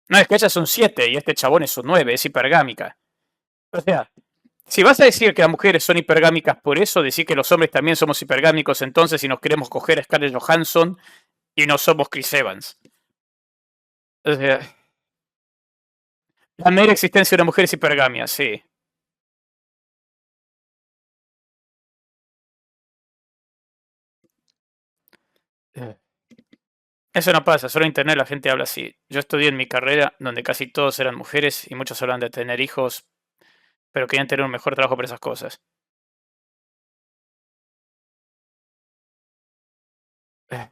no es que ella es un 7 y este chabón es un 9, es hipergámica. O sea, si vas a decir que las mujeres son hipergámicas por eso, decir que los hombres también somos hipergámicos entonces si nos queremos coger a Scarlett Johansson y no somos Chris Evans. O sea, la mera existencia de una mujer es hipergamia, sí. Eso no pasa, solo en internet la gente habla así. Yo estudié en mi carrera donde casi todos eran mujeres y muchos hablan de tener hijos, pero querían tener un mejor trabajo por esas cosas. Eh,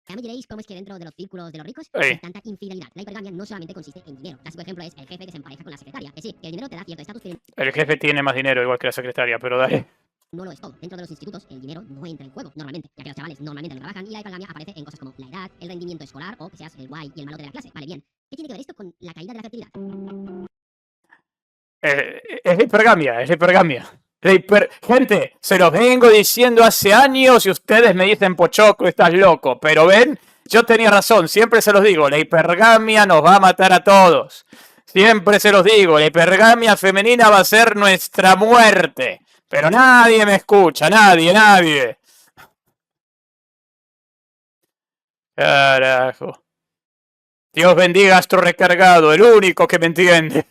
Ya me diréis cómo es que dentro de los círculos de los ricos eh, hay tanta infidelidad. La hipergamia no solamente consiste en dinero. Clásico ejemplo es el jefe que se empareja con la secretaria. Que sí, que el dinero te da cierto estatus, pero El jefe tiene más dinero igual que la secretaria, pero dale. no lo es todo. Dentro de los institutos, el dinero no entra en juego, normalmente, ya que los chavales normalmente no trabajan y la hipergamia aparece en cosas como la edad, el rendimiento escolar o que seas el guay y el malo de la clase. Vale, bien. ¿Qué tiene que ver esto con la caída de la fertilidad? Es la hipergamia, es la hipergamia. Gente, se los vengo diciendo hace años y ustedes me dicen, Pochoco, estás loco. Pero ven, yo tenía razón, siempre se los digo, la hipergamia nos va a matar a todos. Siempre se los digo, la hipergamia femenina va a ser nuestra muerte. Pero nadie me escucha, nadie. Carajo. Dios bendiga a Astro Recargado, el único que me entiende.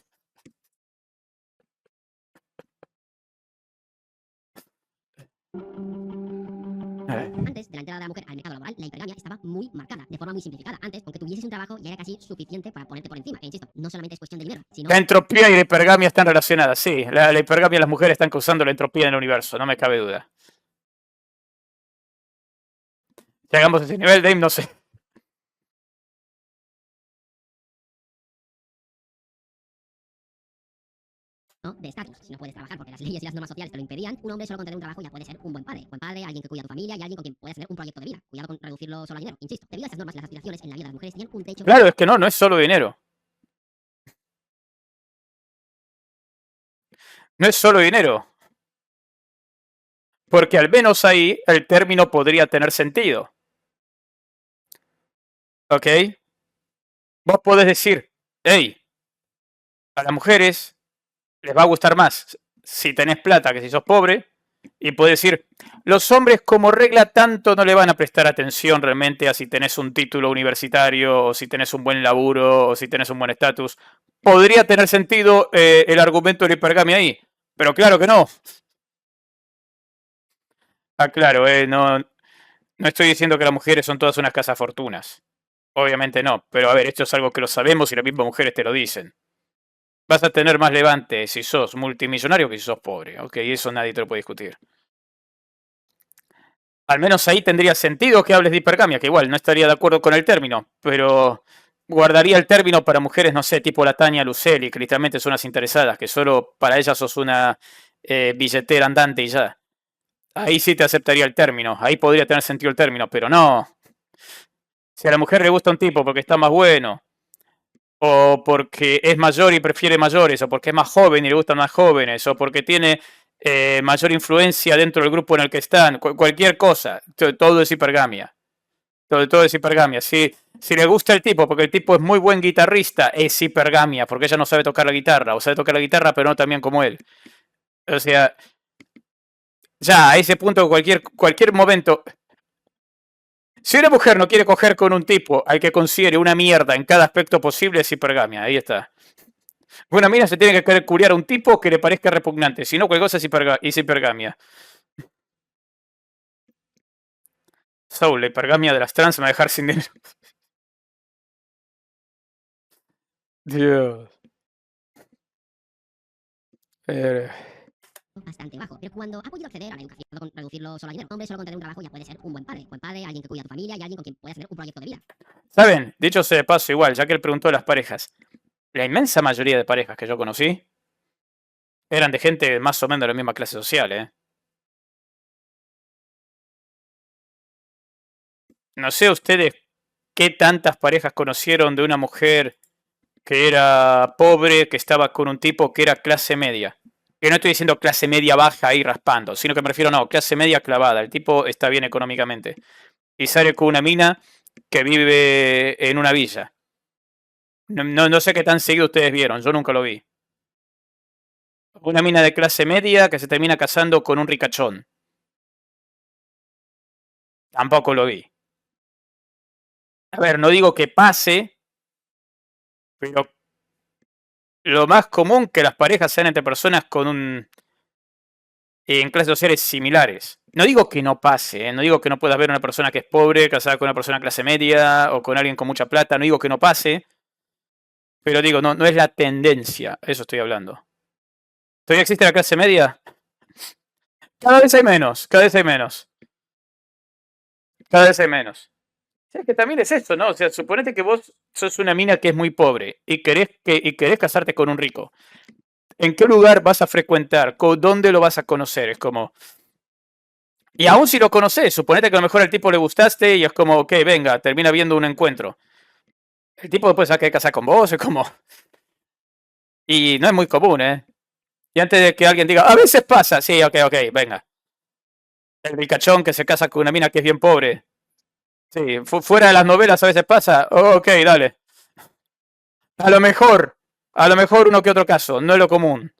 Antes de la entrada de la mujer al mercado laboral, la hipergamia estaba muy marcada, de forma muy simplificada. Antes, con que tuvieses un trabajo ya era casi suficiente para ponerte por encima. E insisto, no solamente es cuestión de dinero, sino... La entropía y la hipergamia están relacionadas, sí. La hipergamia y las mujeres están causando la entropía en el universo, no me cabe duda. Llegamos a ese nivel, Dame, no sé. de estatus. Si no puedes trabajar porque las leyes y las normas sociales te lo impedían, un hombre solo con tener un trabajo ya puede ser un buen padre. Buen padre, alguien que cuida a tu familia y alguien con quien puedas tener un proyecto de vida. Cuidado con reducirlo solo a dinero. Insisto, debido a esas normas, las aspiraciones en la vida de las mujeres tenían un techo... Claro, es que no es solo dinero. No es solo dinero. Porque al menos ahí el término podría tener sentido. ¿Ok? Vos podés decir, hey, a las mujeres les va a gustar más si tenés plata que si sos pobre. Y podés decir, los hombres como regla tanto no le van a prestar atención realmente a si tenés un título universitario o si tenés un buen laburo o si tenés un buen estatus. Podría tener sentido el argumento de la hipergamia ahí, pero claro que no. Ah, claro, no estoy diciendo que las mujeres son todas unas cazafortunas. Obviamente no, pero a ver, esto es algo que lo sabemos y las mismas mujeres te lo dicen. Vas a tener más levante si sos multimillonario que si sos pobre, ok, eso nadie te lo puede discutir. Al menos ahí tendría sentido que hables de hipergamia, que igual no estaría de acuerdo con el término, pero guardaría el término para mujeres, no sé, tipo la Tania Luceli, que literalmente son unas interesadas, que solo para ellas sos una billetera andante y ya. Ahí sí te aceptaría el término, ahí podría tener sentido el término, pero no. Si a la mujer le gusta un tipo porque está más bueno, o porque es mayor y prefiere mayores, o porque es más joven y le gustan más jóvenes, o porque tiene mayor influencia dentro del grupo en el que están, cualquier cosa, todo es hipergamia. Todo es hipergamia. Si le gusta el tipo, porque el tipo es muy buen guitarrista, es hipergamia, porque ella no sabe tocar la guitarra, o sabe tocar la guitarra, pero no tan bien como él. O sea, ya a ese punto, cualquier momento. Si una mujer no quiere coger con un tipo al que considere una mierda en cada aspecto posible, es hipergamia. Ahí está. Una mina se tiene que querer curiar a un tipo que le parezca repugnante. Si no, cualquier cosa es hipergamia. Soul, la hipergamia de las trans me va a dejar sin dinero. Dios. Eh, bastante bajo, pero cuando ha podido acceder a la educación con reducirlo solo a dinero, hombre, solo con tener un trabajo ya puede ser un buen padre, alguien que cuida a tu familia y alguien con quien puedas tener un proyecto de vida. ¿Saben? Dicho sea de paso, igual, ya que él preguntó de las parejas, la inmensa mayoría de parejas que yo conocí eran de gente más o menos de la misma clase social, ¿eh? No sé ustedes qué tantas parejas conocieron de una mujer que era pobre, que estaba con un tipo que era clase media. Que no estoy diciendo clase media baja ahí raspando, sino que me refiero, no, clase media clavada. El tipo está bien económicamente. Y sale con una mina que vive en una villa. No sé qué tan seguido ustedes vieron, yo nunca lo vi. Una mina de clase media que se termina casando con un ricachón. Tampoco lo vi. A ver, no digo que pase, pero lo más común que las parejas sean entre personas con un en clases sociales similares. No digo que no pase, ¿eh? No digo que no puedas ver una persona que es pobre casada con una persona de clase media o con alguien con mucha plata, no digo que no pase, pero digo, no es la tendencia, eso estoy hablando. ¿Todavía existe la clase media? Cada vez hay menos, cada vez hay menos, cada vez hay menos. O sea, que también es eso, ¿no? O sea, suponete que vos sos una mina que es muy pobre y querés casarte con un rico. ¿En qué lugar vas a frecuentar? ¿Dónde lo vas a conocer? Es como, y aún si lo conoces, suponete que a lo mejor al tipo le gustaste y es como, ok, venga, termina viendo un encuentro. El tipo después se va a querer casar con vos, es como. Y no es muy común, ¿eh? Y antes de que alguien diga, a veces pasa, sí, ok, venga. El ricachón que se casa con una mina que es bien pobre. Sí, fuera de las novelas a veces pasa. Ok, dale. A lo mejor, a lo mejor uno que otro caso, no es lo común.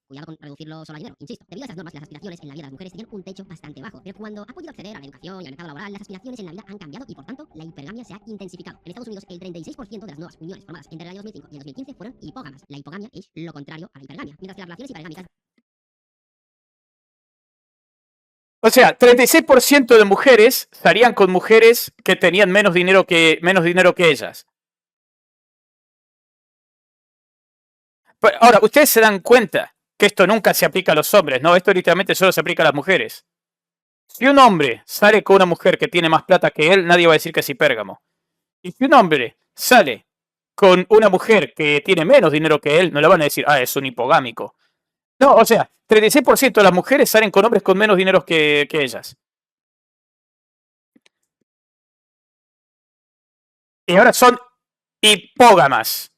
Cuidado con reducirlo solo a dinero, insisto. Debido a esas normas, las aspiraciones en la vida de las mujeres tienen un techo bastante bajo. Pero cuando ha podido acceder a la educación y al mercado laboral, las aspiraciones en la vida han cambiado y, por tanto, la hipergamia se ha intensificado. En Estados Unidos, el 36% de las nuevas uniones formadas entre el año 2005 y el 2015 fueron hipógamas. La hipogamia es lo contrario a la hipergamia, mientras que las relaciones hipergámicas. O sea, 36% de mujeres salían con mujeres que tenían menos dinero que ellas. Pero ahora, ustedes se dan cuenta que esto nunca se aplica a los hombres, ¿no? Esto literalmente solo se aplica a las mujeres. Si un hombre sale con una mujer que tiene más plata que él, nadie va a decir que es hipérgamo. Y si un hombre sale con una mujer que tiene menos dinero que él, no le van a decir, es un hipogámico. No, o sea, 36% de las mujeres salen con hombres con menos dinero que ellas. Y ahora son hipógamas.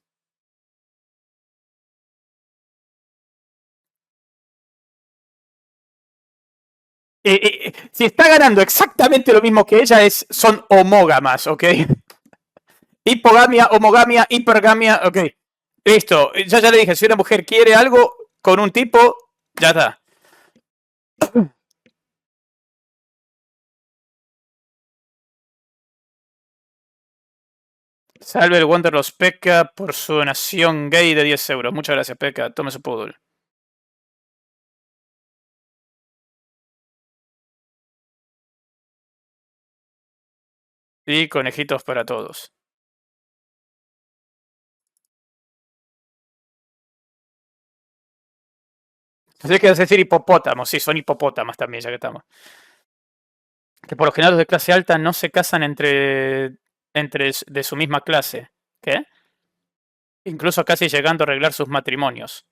Si está ganando exactamente lo mismo que ella, son homógamas, ¿ok? Hipogamia, homogamia, hipergamia, ok. Listo, ya le dije, si una mujer quiere algo con un tipo, ya está. Salve el Wanderlos Peca por su donación gay de 10 euros. Muchas gracias, Peca. Tome su poodle. Y conejitos para todos. Así que decir hipopótamos. Sí, son hipopótamas también, ya que estamos. Que por lo general los de clase alta no se casan entre de su misma clase. ¿Qué? Incluso casi llegando a arreglar sus matrimonios.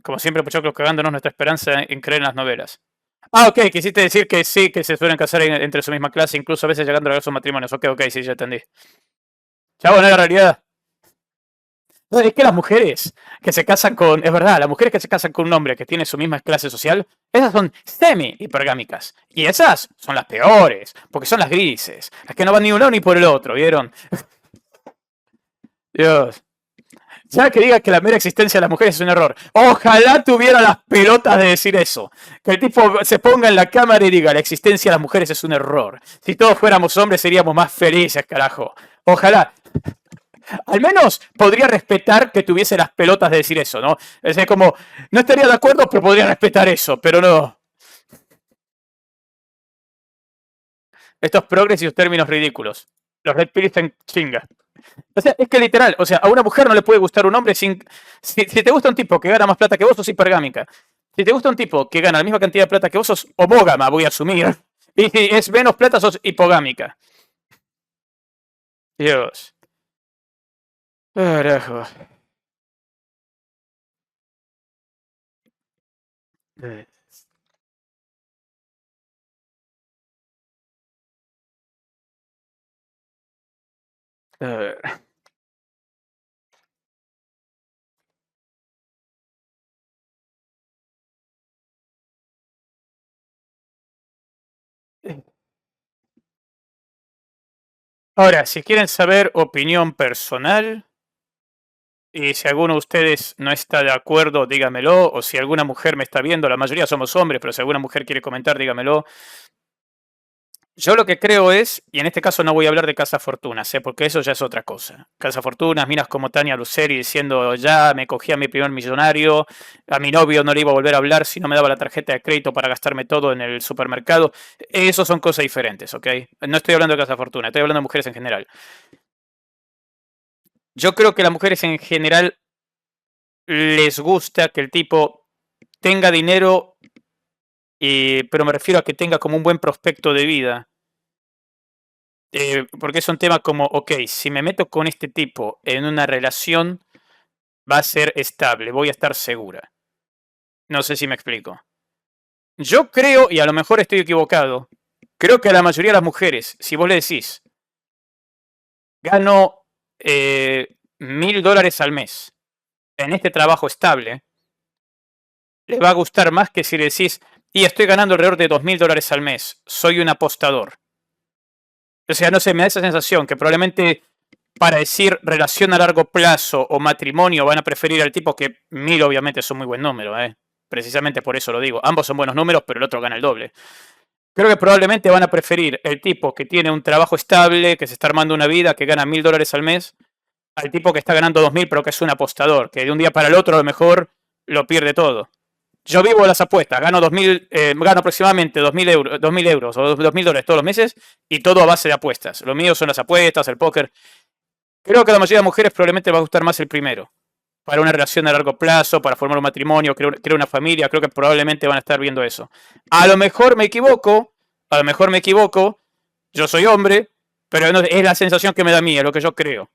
Como siempre, Pochoclos cagándonos nuestra esperanza en creer en las novelas. Ok, quisiste decir que sí, que se suelen casar entre su misma clase, incluso a veces llegando a arreglar sus matrimonios. Ok, sí, ya entendí. Chavo, no es la realidad. No, es que las mujeres que se casan con, es verdad, las mujeres que se casan con un hombre que tiene su misma clase social, esas son semi-hipergámicas. Y esas son las peores, porque son las grises, las que no van ni un lado ni por el otro, ¿vieron? Dios. Ya que diga que la mera existencia de las mujeres es un error. Ojalá tuviera las pelotas de decir eso. Que el tipo se ponga en la cámara y diga, la existencia de las mujeres es un error. Si todos fuéramos hombres seríamos más felices, carajo. Ojalá. Al menos podría respetar que tuviese las pelotas de decir eso, ¿no? Es como, no estaría de acuerdo, pero podría respetar eso, pero no. Estos progres y sus términos ridículos. Los Red Pills en chinga. O sea, es que literal, o sea, a una mujer no le puede gustar un hombre sin... Si te gusta un tipo que gana más plata que vos, sos hipergámica. Si te gusta un tipo que gana la misma cantidad de plata que vos, sos homógama, voy a asumir. Y si es menos plata, sos hipogámica. Dios. Carajo. Eh, Ahora, si quieren saber opinión personal, y si alguno de ustedes no está de acuerdo, dígamelo, o si alguna mujer me está viendo, la mayoría somos hombres, pero si alguna mujer quiere comentar, dígamelo. Yo lo que creo es, y en este caso no voy a hablar de cazafortunas, porque eso ya es otra cosa. Cazafortunas, minas como Tania Luceri diciendo, ya me cogí a mi primer millonario, a mi novio no le iba a volver a hablar si no me daba la tarjeta de crédito para gastarme todo en el supermercado. Eso son cosas diferentes, ¿ok? No estoy hablando de cazafortunas, estoy hablando de mujeres en general. Yo creo que las mujeres en general les gusta que el tipo tenga dinero, pero me refiero a que tenga como un buen prospecto de vida. Porque es un tema como, ok, si me meto con este tipo en una relación, va a ser estable, voy a estar segura. No sé si me explico. Yo creo, y a lo mejor estoy equivocado, creo que a la mayoría de las mujeres, si vos le decís, gano $1000 al mes en este trabajo estable, le va a gustar más que si le decís, y estoy ganando alrededor de $2000 al mes, soy un apostador. O sea, no sé, me da esa sensación que probablemente para decir relación a largo plazo o matrimonio van a preferir al tipo que 1000 obviamente es un muy buen número, precisamente por eso lo digo. Ambos son buenos números, pero el otro gana el doble. Creo que probablemente van a preferir el tipo que tiene un trabajo estable, que se está armando una vida, que gana $1000 al mes, al tipo que está ganando 2000 pero que es un apostador, que de un día para el otro a lo mejor lo pierde todo. Yo vivo de las apuestas, gano 2000, gano aproximadamente 2000 euros o $2000 todos los meses y todo a base de apuestas. Lo mío son las apuestas, el póker. Creo que a la mayoría de mujeres probablemente va a gustar más el primero. Para una relación a largo plazo, para formar un matrimonio, crear una familia, creo que probablemente van a estar viendo eso. A lo mejor me equivoco, yo soy hombre, pero no, es la sensación que me da a mí, es lo que yo creo.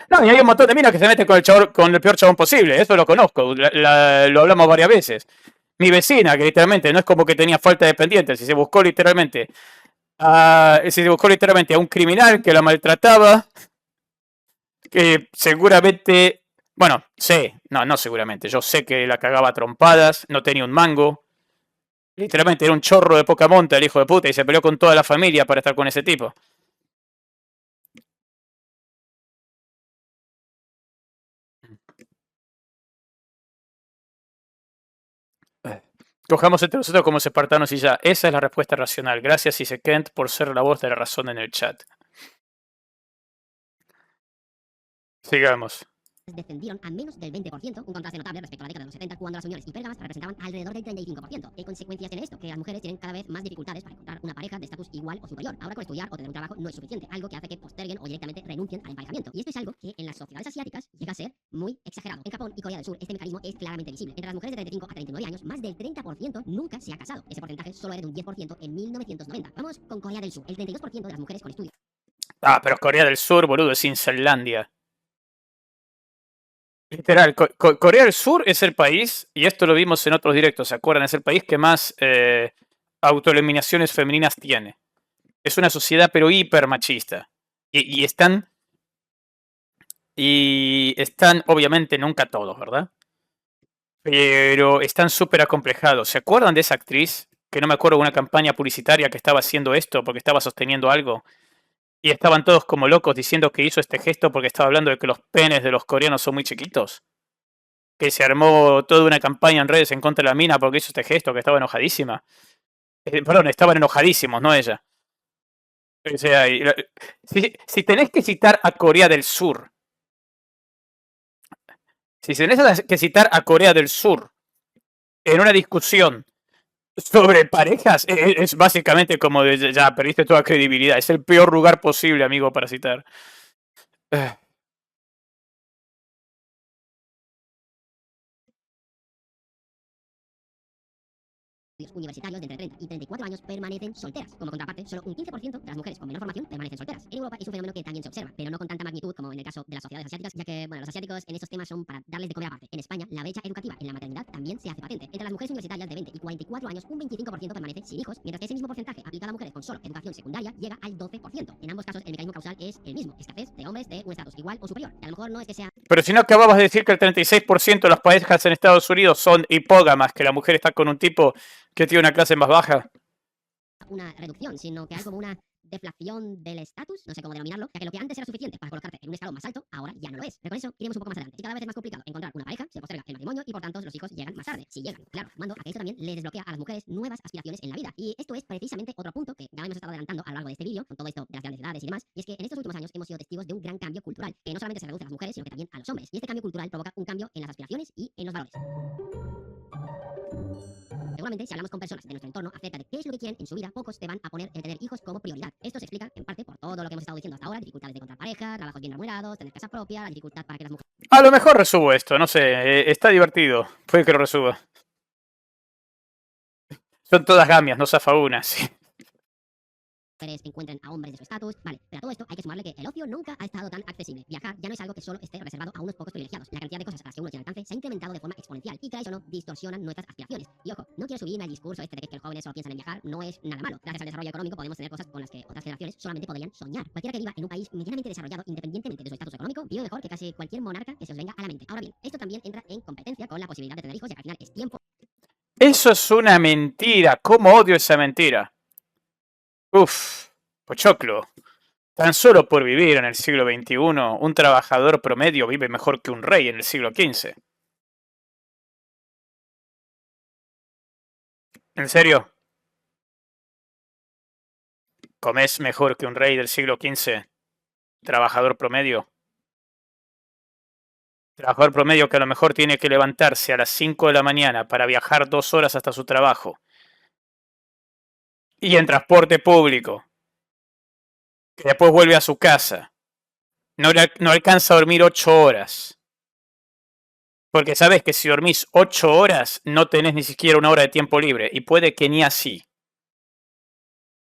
No, y hay un montón de minas que se meten con el peor chabón posible, eso lo conozco, lo hablamos varias veces. Mi vecina, que literalmente no es como que tenía falta de pendientes, si se buscó literalmente a un criminal que la maltrataba, que seguramente, bueno, sé, no seguramente, yo sé que la cagaba a trompadas, no tenía un mango, literalmente era un chorro de poca monta el hijo de puta y se peleó con toda la familia para estar con ese tipo. Cojamos entre nosotros como espartanos y ya. Esa es la respuesta racional. Gracias, Ise Kent, por ser la voz de la razón en el chat. Sigamos. descendieron a menos del 20%, un contraste notable respecto a la década de los 70, cuando las uniones hipérgamas representaban alrededor del 35%. ¿Qué consecuencias tiene esto? Que las mujeres tienen cada vez más dificultades para encontrar una pareja de estatus igual o superior. Ahora con estudiar o tener un trabajo no es suficiente, algo que hace que posterguen o directamente renuncien al emparejamiento. Y esto es algo que en las sociedades asiáticas llega a ser muy exagerado. En Japón y Corea del Sur este mecanismo es claramente visible. Entre las mujeres de 35 a 39 años, más del 30% nunca se ha casado. Ese porcentaje solo era de un 10% en 1990. Vamos con Corea del Sur. El 32% de las mujeres con estudios. Pero Corea del Sur, boludo, es Inlandia. Literal, Corea del Sur es el país, y esto lo vimos en otros directos, ¿se acuerdan? Es el país que más autoeliminaciones femeninas tiene. Es una sociedad pero hiper machista. Y están, obviamente, nunca todos, ¿verdad? Pero están súper acomplejados. ¿Se acuerdan de esa actriz? Que no me acuerdo de una campaña publicitaria que estaba haciendo esto porque estaba sosteniendo algo. Y estaban todos como locos diciendo que hizo este gesto porque estaba hablando de que los penes de los coreanos son muy chiquitos. Que se armó toda una campaña en redes en contra de la mina porque hizo este gesto, que estaba enojadísima. Perdón, estaban enojadísimos, no ella. O sea, si tenés que citar a Corea del Sur, si tenés que citar a Corea del Sur en una discusión Sobre parejas, es básicamente como de, ya perdiste toda credibilidad. Es el peor lugar posible, amigo, para citar. Eh, universitarios de entre 30 y 34 años permanecen solteras. Como contraparte, solo un 15% de las mujeres con menor formación permanecen solteras. En Europa es un fenómeno que también se observa, pero no con tanta magnitud como en el caso de las sociedades asiáticas, ya que, bueno, los asiáticos en estos temas son para darles de comer aparte. En España, la brecha educativa en la maternidad también se hace patente. Entre las mujeres universitarias de 20 y 44 años, un 25% permanece sin hijos, mientras que ese mismo porcentaje aplicado a mujeres con solo educación secundaria llega al 12%. En ambos casos, el mecanismo causal es el mismo: escasez de hombres de un estatus igual o superior. Y a lo mejor no es que sea Pero si no acababas de decir que el 36% de las parejas en Estados Unidos son hipógamas, que la mujer está con un tipo que tiene una clase más baja. una reducción, sino que hay como una deflación del estatus, no sé cómo denominarlo, ya que lo que antes era suficiente para colocarte en un escalón más alto, ahora ya no lo es. Pero con eso iremos un poco más adelante. Y cada vez es más complicado encontrar una pareja, se posterga el matrimonio y por tanto los hijos llegan más tarde. Si llegan, claro, sumando a que esto también les desbloquea a las mujeres nuevas aspiraciones en la vida. Y esto es precisamente otro punto que ya hemos estado adelantando a lo largo de este vídeo, con todo esto de las grandes edades y demás, y es que en estos últimos años hemos sido testigos de un gran cambio cultural, que no solamente se reduce a las mujeres, sino que también a los hombres. Y este cambio cultural provoca un cambio en las aspiraciones y en los valores. Seguramente, si hablamos con personas de nuestro entorno acerca de qué es lo que quieren en su vida, pocos te van a poner el tener hijos como prioridad. Esto se explica, en parte, por todo lo que hemos estado diciendo hasta ahora: dificultades de encontrar pareja, trabajos bien remunerados, tener casa propia, la dificultad para que las mujeres A lo mejor resubo esto, no sé, está divertido. Puede que lo resuba. Son todas gamias, no zafa una, sí. encuentren a hombres de su estatus. Vale, pero a todo esto hay que sumarle que el ocio nunca ha estado tan accesible. Viajar ya no es algo que solo esté reservado a unos pocos privilegiados. La cantidad de cosas a las que uno tiene alcance se ha incrementado de forma exponencial y, creáis o no, distorsionan nuestras aspiraciones. Y ojo, no quiero subirme al discurso este de que los jóvenes solo piensan en viajar, no es nada malo. Gracias al desarrollo económico podemos tener cosas con las que otras generaciones solamente podrían soñar. Cualquiera que viva en un país medianamente desarrollado, independientemente de su estatus económico, vive mejor que casi cualquier monarca que se os venga a la mente. Ahora bien, esto también entra en competencia con la posibilidad de tener hijos, ya que al final es tiempo. Eso es una mentira. ¿Cómo odio esa mentira? Uf, pochoclo. Tan solo por vivir en el siglo XXI, un trabajador promedio vive mejor que un rey en el siglo XV. ¿En serio? ¿Comés mejor que un rey del siglo XV? Trabajador promedio. Trabajador promedio que a lo mejor tiene que levantarse a las 5 de la mañana para viajar 2 horas hasta su trabajo. Y en transporte público. Que después vuelve a su casa. No alcanza a dormir 8 horas. Porque sabes que si dormís 8 horas no tenés ni siquiera una hora de tiempo libre. Y puede que ni así.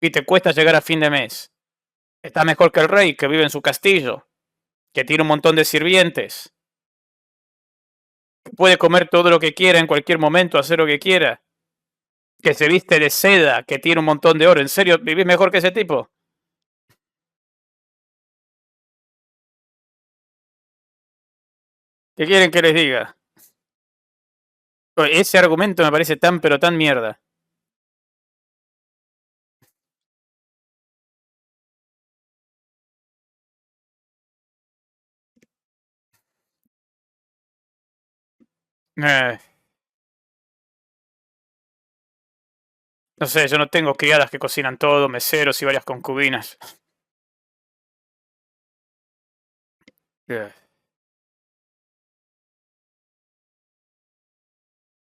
Y te cuesta llegar a fin de mes. Está mejor que el rey que vive en su castillo. Que tiene un montón de sirvientes. Que puede comer todo lo que quiera en cualquier momento, hacer lo que quiera. Que se viste de seda, que tiene un montón de oro. ¿En serio vivís mejor que ese tipo? ¿Qué quieren que les diga? Ese argumento me parece tan pero tan mierda. Eh, no sé, yo no tengo criadas que cocinan todo, meseros y varias concubinas. Eh,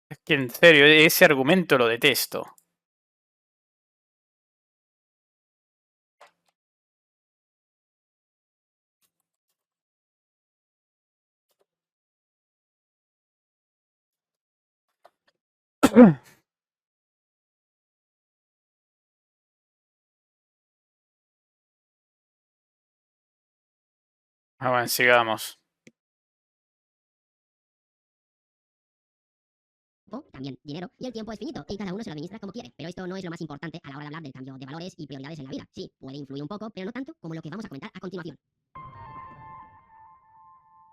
Es que en serio, ese argumento lo detesto. Ah, bueno, sigamos. También dinero, y el tiempo es finito y cada uno se lo administra como quiere. Pero esto no es lo más importante a la hora de hablar del cambio de valores y prioridades en la vida. Sí, puede influir un poco, pero no tanto como lo que vamos a comentar a continuación.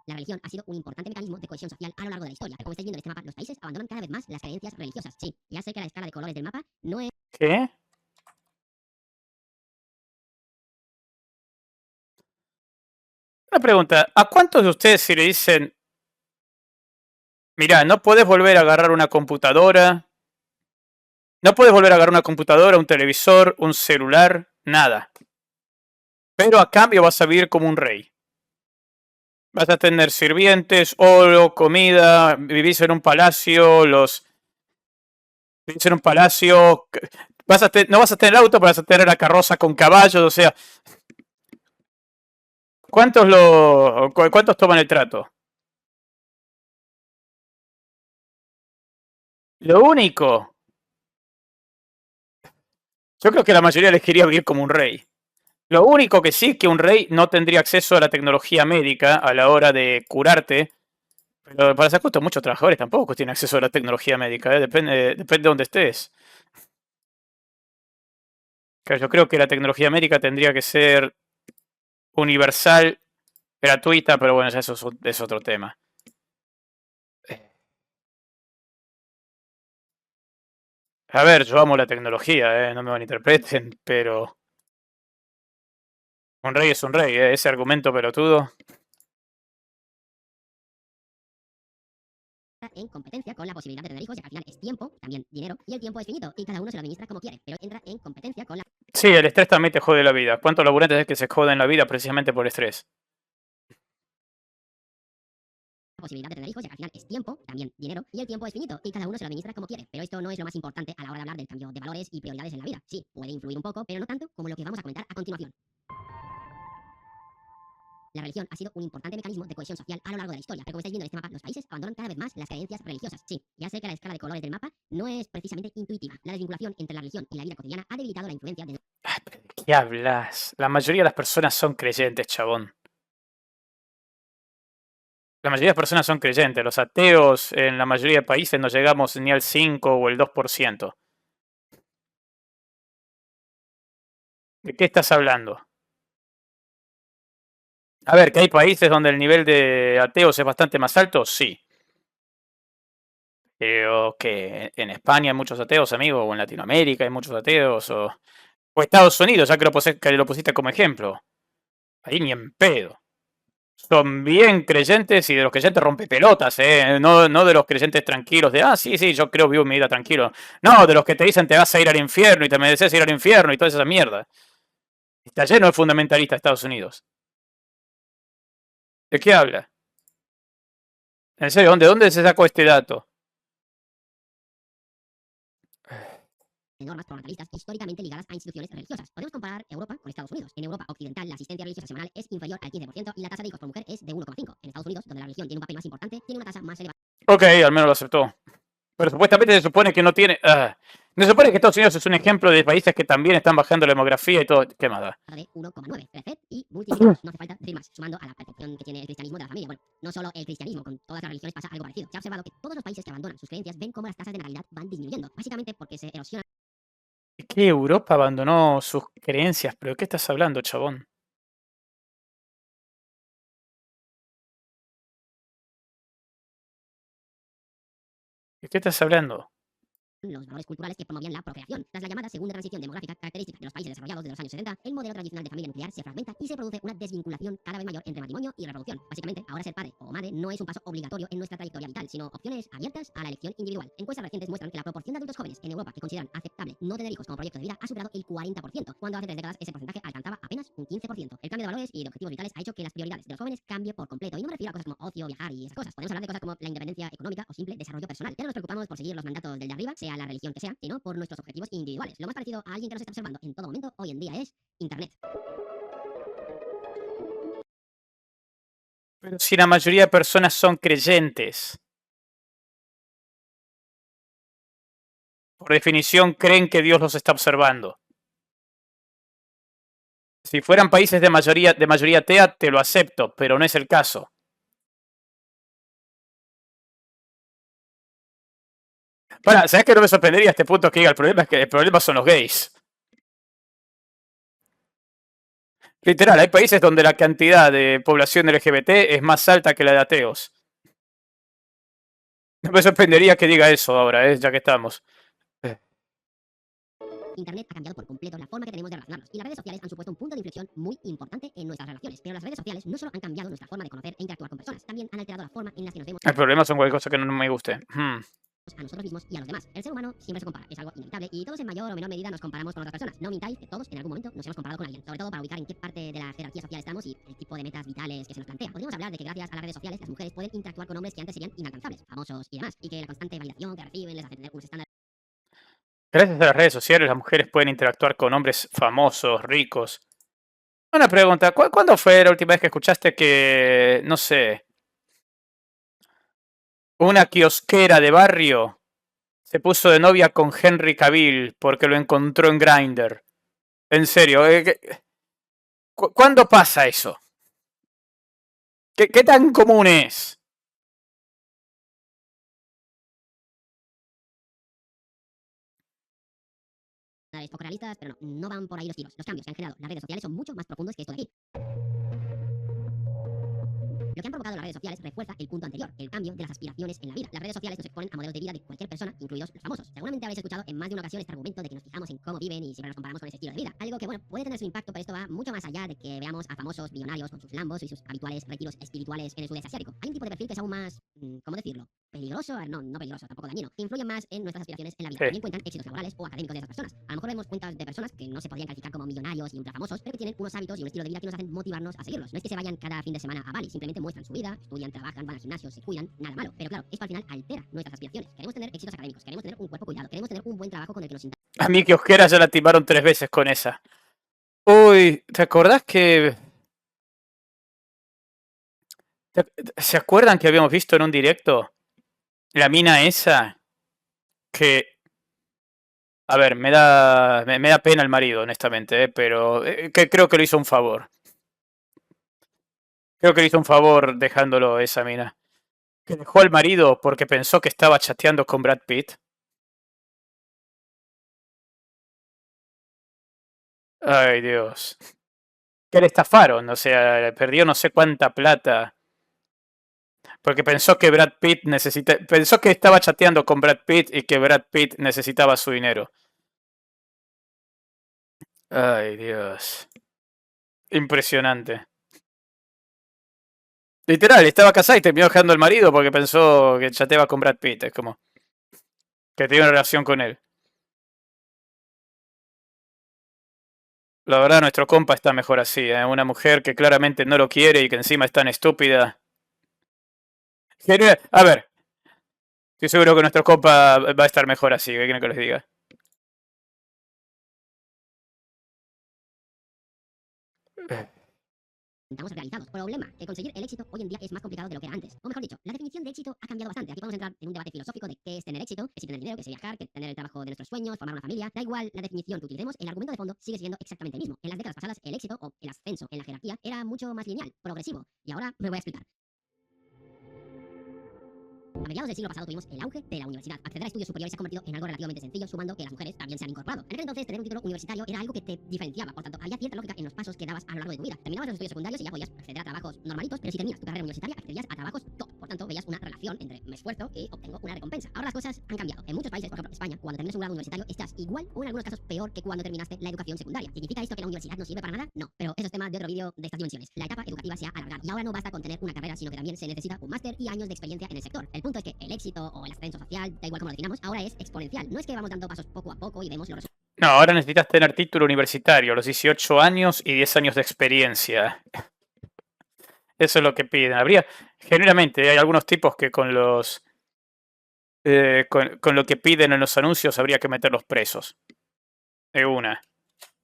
La religión ha sido un importante mecanismo de cohesión social a lo largo de la historia. Como estáis viendo en este mapa, los países abandonan cada vez más las creencias religiosas. Sí, ya sé que la escala de colores del mapa no es ¿Qué? Una pregunta. ¿A cuántos de ustedes si le dicen, mira, no puedes volver a agarrar una computadora, no puedes volver a agarrar una computadora, un televisor, un celular, nada? Pero a cambio vas a vivir como un rey. Vas a tener sirvientes, oro, comida, vivís en un palacio, los Vivís en un palacio. No vas a tener auto, pero vas a tener la carroza con caballos. O sea, ¿cuántos toman el trato? Lo único. Yo creo que la mayoría les quería vivir como un rey. Lo único que sí, que un rey no tendría acceso a la tecnología médica a la hora de curarte. Pero para ser justo, muchos trabajadores tampoco tienen acceso a la tecnología médica, ¿eh? Depende de dónde estés. Yo creo que la tecnología médica tendría que ser universal, gratuita, pero bueno, ya eso es otro tema. A ver, yo amo la tecnología, no me malinterpreten, pero un rey es un rey, ese argumento pelotudo. En competencia con la posibilidad de tener hijos, ya que al final es tiempo, también dinero, y el tiempo es finito, y cada uno se lo administra como quiere, pero entra en competencia con la Sí, el estrés también te jode la vida. ¿Cuántos laburantes es que se joden la vida precisamente por estrés? posibilidad de tener hijos, ya que al final es tiempo, también dinero, y el tiempo es finito, y cada uno se lo administra como quiere. Pero esto no es lo más importante a la hora de hablar del cambio de valores y prioridades en la vida. Sí, puede influir un poco, pero no tanto como lo que vamos a comentar a continuación. La religión ha sido un importante mecanismo de cohesión social a lo largo de la historia, pero como estáis viendo en este mapa, los países abandonan cada vez más las creencias religiosas. Sí, ya sé que la escala de colores del mapa no es precisamente intuitiva. La desvinculación entre la religión y la vida cotidiana ha debilitado la influencia de... ¿Qué hablas? La mayoría de las personas son creyentes, chabón. La mayoría de las personas son creyentes. Los ateos en la mayoría de países no llegamos ni al 5 o el 2%. ¿De qué estás hablando? A ver, que hay países donde el nivel de ateos es bastante más alto, sí. Pero que en España hay muchos ateos, amigo, o en Latinoamérica hay muchos ateos, o Estados Unidos, ya que lo pusiste como ejemplo. Ahí ni en pedo. Son bien creyentes y de los creyentes rompe pelotas, ¿eh? No de los creyentes tranquilos de, sí, yo creo vivo mi vida tranquilo. No, de los que te dicen te vas a ir al infierno y te mereces ir al infierno y toda esa mierda. Está lleno de fundamentalistas Estados Unidos. ¿De qué habla? En serio, ¿dónde se sacó este dato? normas pronaturalistas históricamente ligadas a instituciones religiosas. Podemos comparar Europa con Estados Unidos. En Europa occidental, la asistencia religiosa semanal es inferior al 15% y la tasa de hijos por mujer es de 1,5. En Estados Unidos, donde la religión tiene un papel más importante, tiene una tasa más elevada. Ok, al menos lo aceptó. Pero supuestamente se supone que no tiene... se supone que Estados Unidos es un ejemplo de países que también están bajando la demografía y todo. ¿Qué más da? De 1,9. Crecer y multiplicar. No hace falta decir más. Sumando a la percepción que tiene el cristianismo de la familia. Bueno, no solo el cristianismo, con todas las religiones pasa algo parecido. Se ha observado que todos los países que abandonan sus creencias ven cómo las tasas de natalidad van disminuyendo. Básicamente porque se erosiona. ¿Qué Europa abandonó sus creencias? ¿Pero qué estás hablando, chabón? ¿De qué estás hablando? Los valores culturales que promovían la procreación. Tras la llamada segunda transición demográfica característica de los países desarrollados de los años 70, el modelo tradicional de familia nuclear se fragmenta y se produce una desvinculación cada vez mayor entre matrimonio y reproducción. Básicamente, ahora ser padre o madre no es un paso obligatorio en nuestra trayectoria vital, sino opciones abiertas a la elección individual. Encuestas recientes muestran que la proporción de adultos jóvenes en Europa que consideran aceptable no tener hijos como proyecto de vida ha superado el 40%, cuando hace 3 décadas ese porcentaje alcanzaba apenas un 15%. El cambio de valores y de objetivos vitales ha hecho que las prioridades de los jóvenes cambien por completo. Y no me refiero a cosas como ocio, viajar y esas cosas. Podemos hablar de cosas como la independencia económica o simple desarrollo personal. Ya no nos preocupamos por seguir los mandatos del de arriba, sea la religión que sea, sino por nuestros objetivos individuales. Lo más parecido a alguien que nos está observando en todo momento hoy en día es Internet. Pero si la mayoría de personas son creyentes, por definición creen que Dios los está observando. Si fueran países de mayoría atea, te lo acepto, pero no es el caso. ¿Sabes qué no me sorprendería a este punto que diga? El problema son los gays. Literal, hay países donde la cantidad de población LGBT es más alta que la de ateos. No me sorprendería que diga eso ahora, ya que estamos. Internet ha cambiado por completo la forma que tenemos de relacionarnos y las redes sociales han supuesto un punto de inflexión muy importante en nuestras relaciones. Pero las redes sociales no solo han cambiado nuestra forma de conocer e interactuar con personas, también han alterado la forma en la que nos vemos El problema son cualquier cosa que no me guste. a nosotros mismos y a los demás. El ser humano siempre se compara, es algo inevitable y todos en mayor o menor medida nos comparamos con otras personas. No mintáis que todos en algún momento nos hemos comparado con alguien, sobre todo para ubicar en qué parte de la jerarquía social estamos y el tipo de metas vitales que se nos plantea. Podríamos hablar de que gracias a las redes sociales las mujeres pueden interactuar con hombres que antes serían inalcanzables, famosos y demás, y que la constante validación que reciben les hace tener unos estándares Gracias a las redes sociales, las mujeres pueden interactuar con hombres famosos, ricos. Una pregunta, ¿cuándo fue la última vez que escuchaste que, no sé, una kiosquera de barrio se puso de novia con Henry Cavill porque lo encontró en Grindr? En serio, ¿cuándo pasa eso? ¿Qué tan común es? Poco realistas, pero no van por ahí los tiros. Los cambios que han generado las redes sociales son mucho más profundos que esto de aquí. Lo que han provocado las redes sociales refuerza el punto anterior, el cambio de las aspiraciones en la vida. Las redes sociales nos exponen a modelos de vida de cualquier persona, incluidos los famosos. Seguramente habéis escuchado en más de una ocasión este argumento de que nos fijamos en cómo viven y siempre nos comparamos con ese estilo de vida. Algo que, bueno, puede tener su impacto, pero esto va mucho más allá de que veamos a famosos millonarios con sus lambos y sus habituales retiros espirituales en el sudeste asiático. Hay un tipo de perfil que es aún más, ¿cómo decirlo? Peligroso, no peligroso, tampoco dañino, que influyen más en nuestras aspiraciones en la vida. Sí. También cuentan éxitos laborales o académicos de esas personas. A lo mejor vemos cuentas de personas que no se podrían calificar como millonarios y ultrafamosos, pero que tienen unos hábitos y un estilo de vida que nos hacen motivarnos a seguirlos. No es que se vayan cada fin de semana a Bali, simplemente muestran su vida, estudian, trabajan, van al gimnasio, se cuidan, nada malo. Pero claro, esto al final altera nuestras aspiraciones. Queremos tener éxitos académicos, queremos tener un cuerpo cuidado, queremos tener un buen trabajo con el que nos sintamos. A mi kiosquera ya la timaron 3 veces con esa. Uy, ¿te acordás que... ¿Se acuerdan que habíamos visto en un directo la mina esa? Que... A ver, me da pena el marido, honestamente, pero que creo que lo hizo un favor. Creo que le hizo un favor dejándolo esa mina. Que dejó al marido porque pensó que estaba chateando con Brad Pitt. Ay, Dios. Que le estafaron, o sea, perdió no sé cuánta plata. Porque pensó que pensó que estaba chateando con Brad Pitt y que Brad Pitt necesitaba su dinero. Ay, Dios. Impresionante. Literal, estaba casada y terminó dejando al marido porque pensó que chateaba con Brad Pitt. Es como que tenía una relación con él. La verdad, nuestro compa está mejor así, ¿eh? Una mujer que claramente no lo quiere y que encima es tan estúpida. A ver, estoy seguro que nuestro compa va a estar mejor así, ¿qué quieren que les diga? Estamos realizados. Problema, que conseguir el éxito hoy en día es más complicado de lo que era antes. O mejor dicho, la definición de éxito ha cambiado bastante. Aquí podemos entrar en un debate filosófico de qué es tener éxito, que si tener dinero, que es viajar, que tener el trabajo de nuestros sueños, formar una familia. Da igual la definición que utilicemos, el argumento de fondo sigue siendo exactamente el mismo. En las décadas pasadas, el éxito o el ascenso en la jerarquía era mucho más lineal, progresivo. Y ahora me voy a explicar. A mediados del siglo pasado tuvimos el auge de la universidad. Acceder a estudios superiores se ha convertido en algo relativamente sencillo, sumando que las mujeres también se han incorporado. En aquel entonces, tener un título universitario era algo que te diferenciaba, por tanto, había cierta lógica en los pasos que dabas a lo largo de tu vida. Terminabas los estudios secundarios y ya podías acceder a trabajos normalitos, pero si terminas tu carrera universitaria, accedías a trabajos top. Por tanto, veías una relación entre me esfuerzo y obtengo una recompensa. Ahora las cosas han cambiado. En muchos países, por ejemplo España, cuando terminas un grado universitario, estás igual o en algunos casos peor que cuando terminaste la educación secundaria. ¿Significa esto que la universidad no sirve para nada? No, pero eso es tema de otro vídeo de estas dimensiones. La etapa educativa se ha alargado y ahora no basta con tener una carrera, sino que también se necesita un máster y años de experiencia en el sector. El punto es que el éxito o el ascenso social, da igual como lo definamos, ahora es exponencial. No es que vamos dando pasos poco a poco y vemos los resultados. No, ahora necesitas tener título universitario, los 18 años y 10 años de experiencia. Eso es lo que piden. Genuinamente, hay algunos tipos que con los... con lo que piden en los anuncios habría que meterlos presos. De una.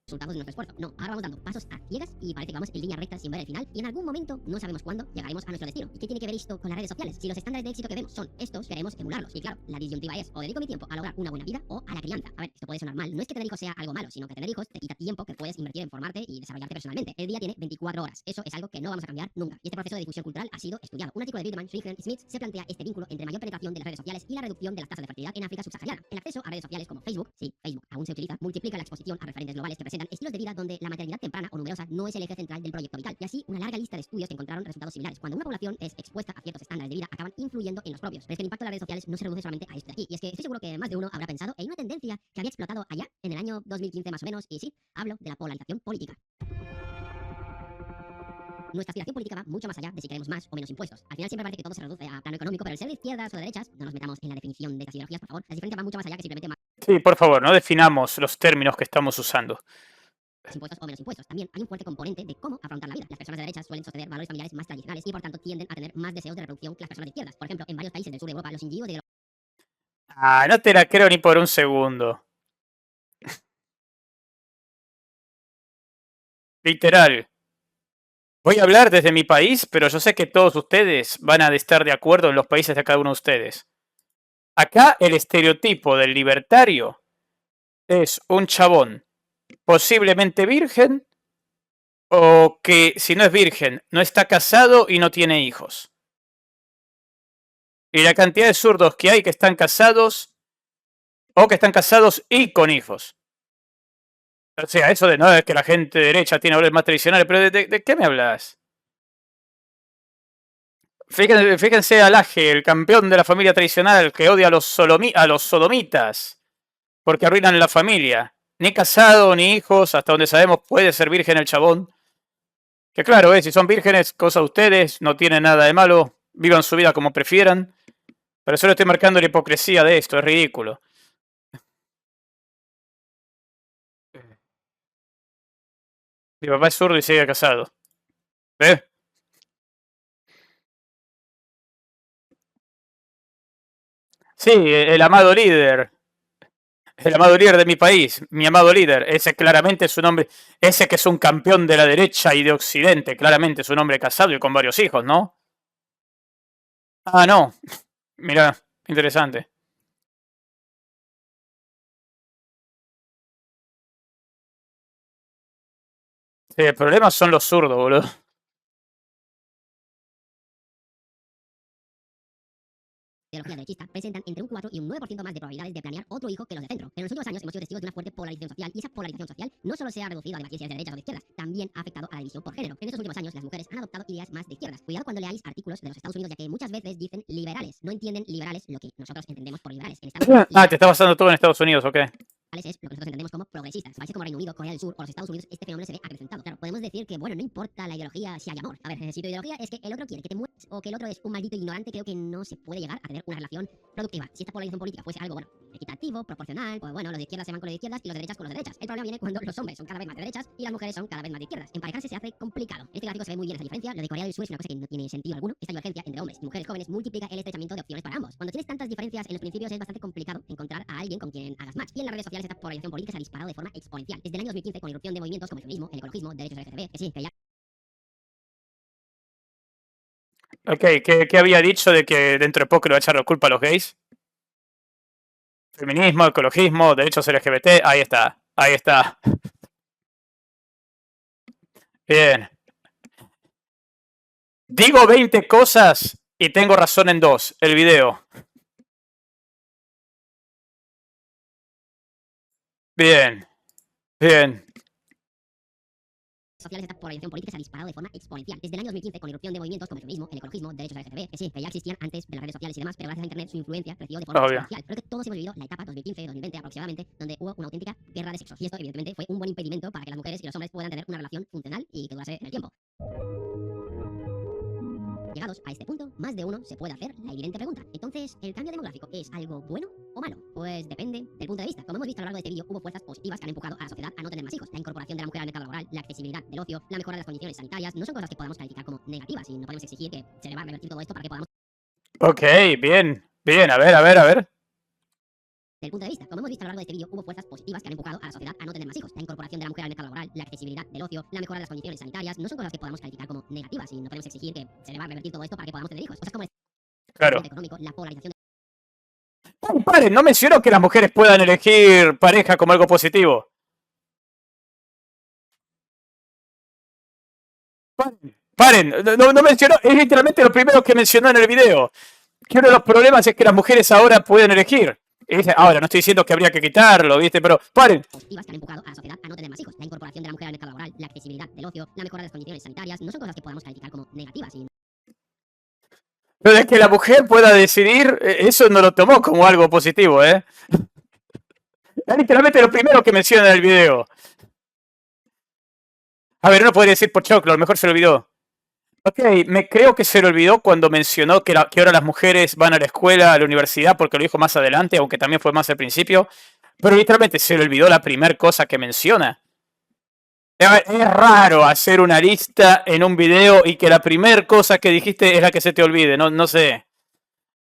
Resultados de nuestro esfuerzo. No, ahora vamos dando pasos a ciegas y parece que vamos en línea recta sin ver el final y en algún momento, no sabemos cuándo, llegaremos a nuestro destino. ¿Y qué tiene que ver esto con las redes sociales? Si los estándares de éxito que vemos son estos, queremos emularlos. Y claro, la disyuntiva es o dedico mi tiempo a lograr una buena vida o a la crianza. A ver, esto puede sonar mal. No es que tener hijos sea algo malo, sino que tener hijos te quita tiempo que puedes invertir en formarte y desarrollarte personalmente. El día tiene 24 horas. Eso es algo que no vamos a cambiar nunca. Y este proceso de difusión cultural ha sido estudiado. Un artículo de Biderman, Schwingen y Smith se plantea este vínculo entre mayor penetración de las redes sociales y la reducción de las tasas de fertilidad en África subsahariana. El acceso a redes sociales como Facebook, sí, Facebook aún se utiliza, multiplica la exposición a referentes globales que presentan estilos de vida donde la maternidad temprana o numerosa no es el eje central del proyecto vital. Y así, una larga lista de estudios que encontraron resultados similares. Cuando una población es expuesta a ciertos estándares de vida, acaban influyendo en los propios. Pero es que el impacto de las redes sociales no se reduce solamente a esto de aquí. Y es que estoy seguro que más de uno habrá pensado en una tendencia que había explotado allá, en el año 2015 más o menos. Y sí, hablo de la polarización política. Nuestra aspiración política va mucho más allá de si queremos más o menos impuestos. Al final siempre parece que todo se reduce a plano económico, pero el ser de izquierdas o de derechas, no nos metamos en la definición de estas ideologías, por favor. Las diferencias van mucho más allá que simplemente más Sí, por favor, no definamos los términos que estamos usando. impuestos o menos impuestos. También hay un fuerte componente de cómo afrontar la vida. Las personas de derechas suelen sostener valores familiares más tradicionales y por tanto tienden a tener más deseos de reproducción que las personas de izquierdas. Por ejemplo, en varios países del sur de Europa, los individuos de Ah, no te la creo ni por un segundo. Literal. Voy a hablar desde mi país, pero yo sé que todos ustedes van a estar de acuerdo en los países de cada uno de ustedes. Acá el estereotipo del libertario es un chabón posiblemente virgen o que si no es virgen no está casado y no tiene hijos. Y la cantidad de zurdos que hay que están casados o que están casados y con hijos. O sea, eso de no es que la gente derecha tiene valores más tradicionales, pero ¿de qué me hablas? Fíjense a Laje, el campeón de la familia tradicional que odia a los sodomitas porque arruinan la familia. Ni casado, ni hijos, hasta donde sabemos puede ser virgen el chabón. Que claro, si son vírgenes, cosa de ustedes, no tiene nada de malo, vivan su vida como prefieran. Pero solo estoy marcando la hipocresía de esto, es ridículo. Mi papá es zurdo y sigue casado. ¿Eh? Sí, el amado líder. El amado líder de mi país, mi amado líder, ese claramente es un hombre, ese que es un campeón de la derecha y de Occidente, claramente es un hombre casado y con varios hijos, ¿no? Ah, no, mira, interesante. Sí, el problema son los zurdos, boludo. Ideología derechista presentan entre un 4 y un 9% más de probabilidades de planear otro hijo que los de centro. Pero en los últimos años hemos sido testigos de una fuerte polarización social y esa polarización social no solo se ha reducido a debatir si es de derechas o de izquierdas, también ha afectado a la división por género. En estos últimos años las mujeres han adoptado ideas más de izquierdas. Cuidado cuando leáis artículos de los Estados Unidos ya que muchas veces dicen liberales. No entienden liberales lo que nosotros entendemos por liberales. En Estados Unidos, Ah, te está pasando todo en Estados Unidos, ok. es lo que nosotros entendemos como progresistas. Países como Reino Unido, Corea del Sur o los Estados Unidos, este fenómeno se ve acrecentado. Claro, podemos decir que, bueno, no importa la ideología si hay amor. A ver, si tu ideología es que el otro quiere que te mueras o que el otro es un maldito ignorante, creo que no se puede llegar a tener una relación productiva. Si esta polarización política fuese algo, bueno, equitativo, proporcional, pues bueno, los de izquierdas se van con los de izquierdas y los de derechas con los de derechas. El problema viene cuando los hombres son cada vez más de derechas y las mujeres son cada vez más de izquierdas. Emparejarse se hace complicado. En este gráfico se ve muy bien esa diferencia. Lo de Corea del Sur es una cosa que no tiene sentido alguno. Esta divergencia entre hombres y mujeres jóvenes multiplica el estrechamiento de opciones para ambos. Cuando tienes tantas diferencias en los principios es bastante complicado encontrar a alguien con quien hagas match. Y en las redes sociales esta polarización política se ha disparado de forma exponencial. Desde el año 2015 con la irrupción de movimientos como el feminismo, el ecologismo, derechos LGTB, que sí, que ya Ok, ¿qué había dicho de que dentro de poco le va a echar la culpa a los gays? Feminismo, ecologismo, derechos LGBT, ahí está, ahí está. Bien. Digo 20 cosas y tengo razón en dos. El video. Bien, bien. sociales esta polarización política se ha disparado de forma exponencial. Desde el año 2015 con la irrupción de movimientos como el feminismo, el ecologismo, derechos LGTB, que sí, que ya existían antes de las redes sociales y demás, pero gracias a internet su influencia creció de forma Obvio. exponencial. Creo que todos hemos vivido la etapa 2015-2020 aproximadamente, donde hubo una auténtica guerra de sexos. Y esto evidentemente fue un buen impedimento para que las mujeres y los hombres puedan tener una relación funcional y que durase en el tiempo. Llegados a este punto, más de uno se puede hacer la evidente pregunta. Entonces, ¿el cambio demográfico es algo bueno o malo? Pues depende del punto de vista. Como hemos visto a lo largo de este vídeo, hubo fuerzas positivas que han empujado a la sociedad a no tener más hijos. La incorporación de la mujer al mercado laboral, la accesibilidad del ocio, la mejora de las condiciones sanitarias, no son cosas que podamos calificar como negativas y no podemos exigir que se le va a revertir todo esto para que podamos... Ok, bien, bien, a ver, a ver, a ver. Del punto de vista, como hemos visto a lo largo de este vídeo, hubo fuerzas positivas que han empujado a la sociedad a no tener más hijos. La incorporación de la mujer al mercado laboral, la accesibilidad del ocio, la mejora de las condiciones sanitarias, no son cosas que podamos calificar como negativas y no podemos exigir que se le va a revertir todo esto para que podamos tener hijos. Cosas como el Claro. económico, la polarización Paren, no mencionó que las mujeres puedan elegir pareja como algo positivo. Paren, no mencionó, es literalmente lo primero que mencionó en el video. Que uno de los problemas es que las mujeres ahora pueden elegir. Y dice, ahora, no estoy diciendo que habría que quitarlo, ¿viste? Pero paren. positivas que han empujado a la sociedad a no tener más hijos. La incorporación de la mujer al mercado laboral, la accesibilidad del ocio, la mejora de las condiciones sanitarias, no son cosas que podamos calificar como negativas y Pero es que la mujer pueda decidir, eso no lo tomó como algo positivo, ¿eh? Es literalmente lo primero que menciona en el video. A ver, uno podría decir pochoclo, a lo mejor se lo olvidó. Ok, me creo que se le olvidó cuando mencionó que ahora las mujeres van a la escuela, a la universidad, porque lo dijo más adelante, aunque también fue más al principio. Pero literalmente se le olvidó la primera cosa que menciona. A ver, es raro hacer una lista en un video y que la primera cosa que dijiste es la que se te olvide, no sé.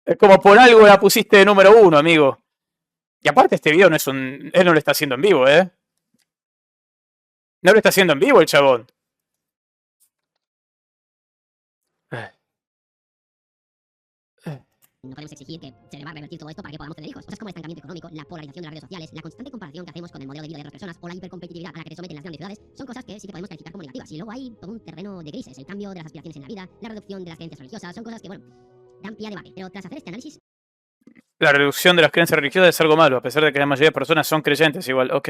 Es como por algo la pusiste de número uno, amigo. Y aparte este video no es un... Él no lo está haciendo en vivo, ¿eh? No lo está haciendo en vivo el chabón. No podemos exigir que se le va a revertir todo esto para que podamos tener hijos. Cosas como el estancamiento económico, la polarización de las redes sociales, la constante comparación que hacemos con el modelo de vida de otras personas o la hipercompetitividad a la que se someten las grandes ciudades son cosas que sí que podemos calificar como negativas. Y luego hay todo un terreno de grises, el cambio de las aspiraciones en la vida, la reducción de las creencias religiosas, son cosas que, bueno, dan pie a debate. Pero tras hacer este análisis, La reducción de las creencias religiosas es algo malo, a pesar de que la mayoría de personas son creyentes igual. Ok.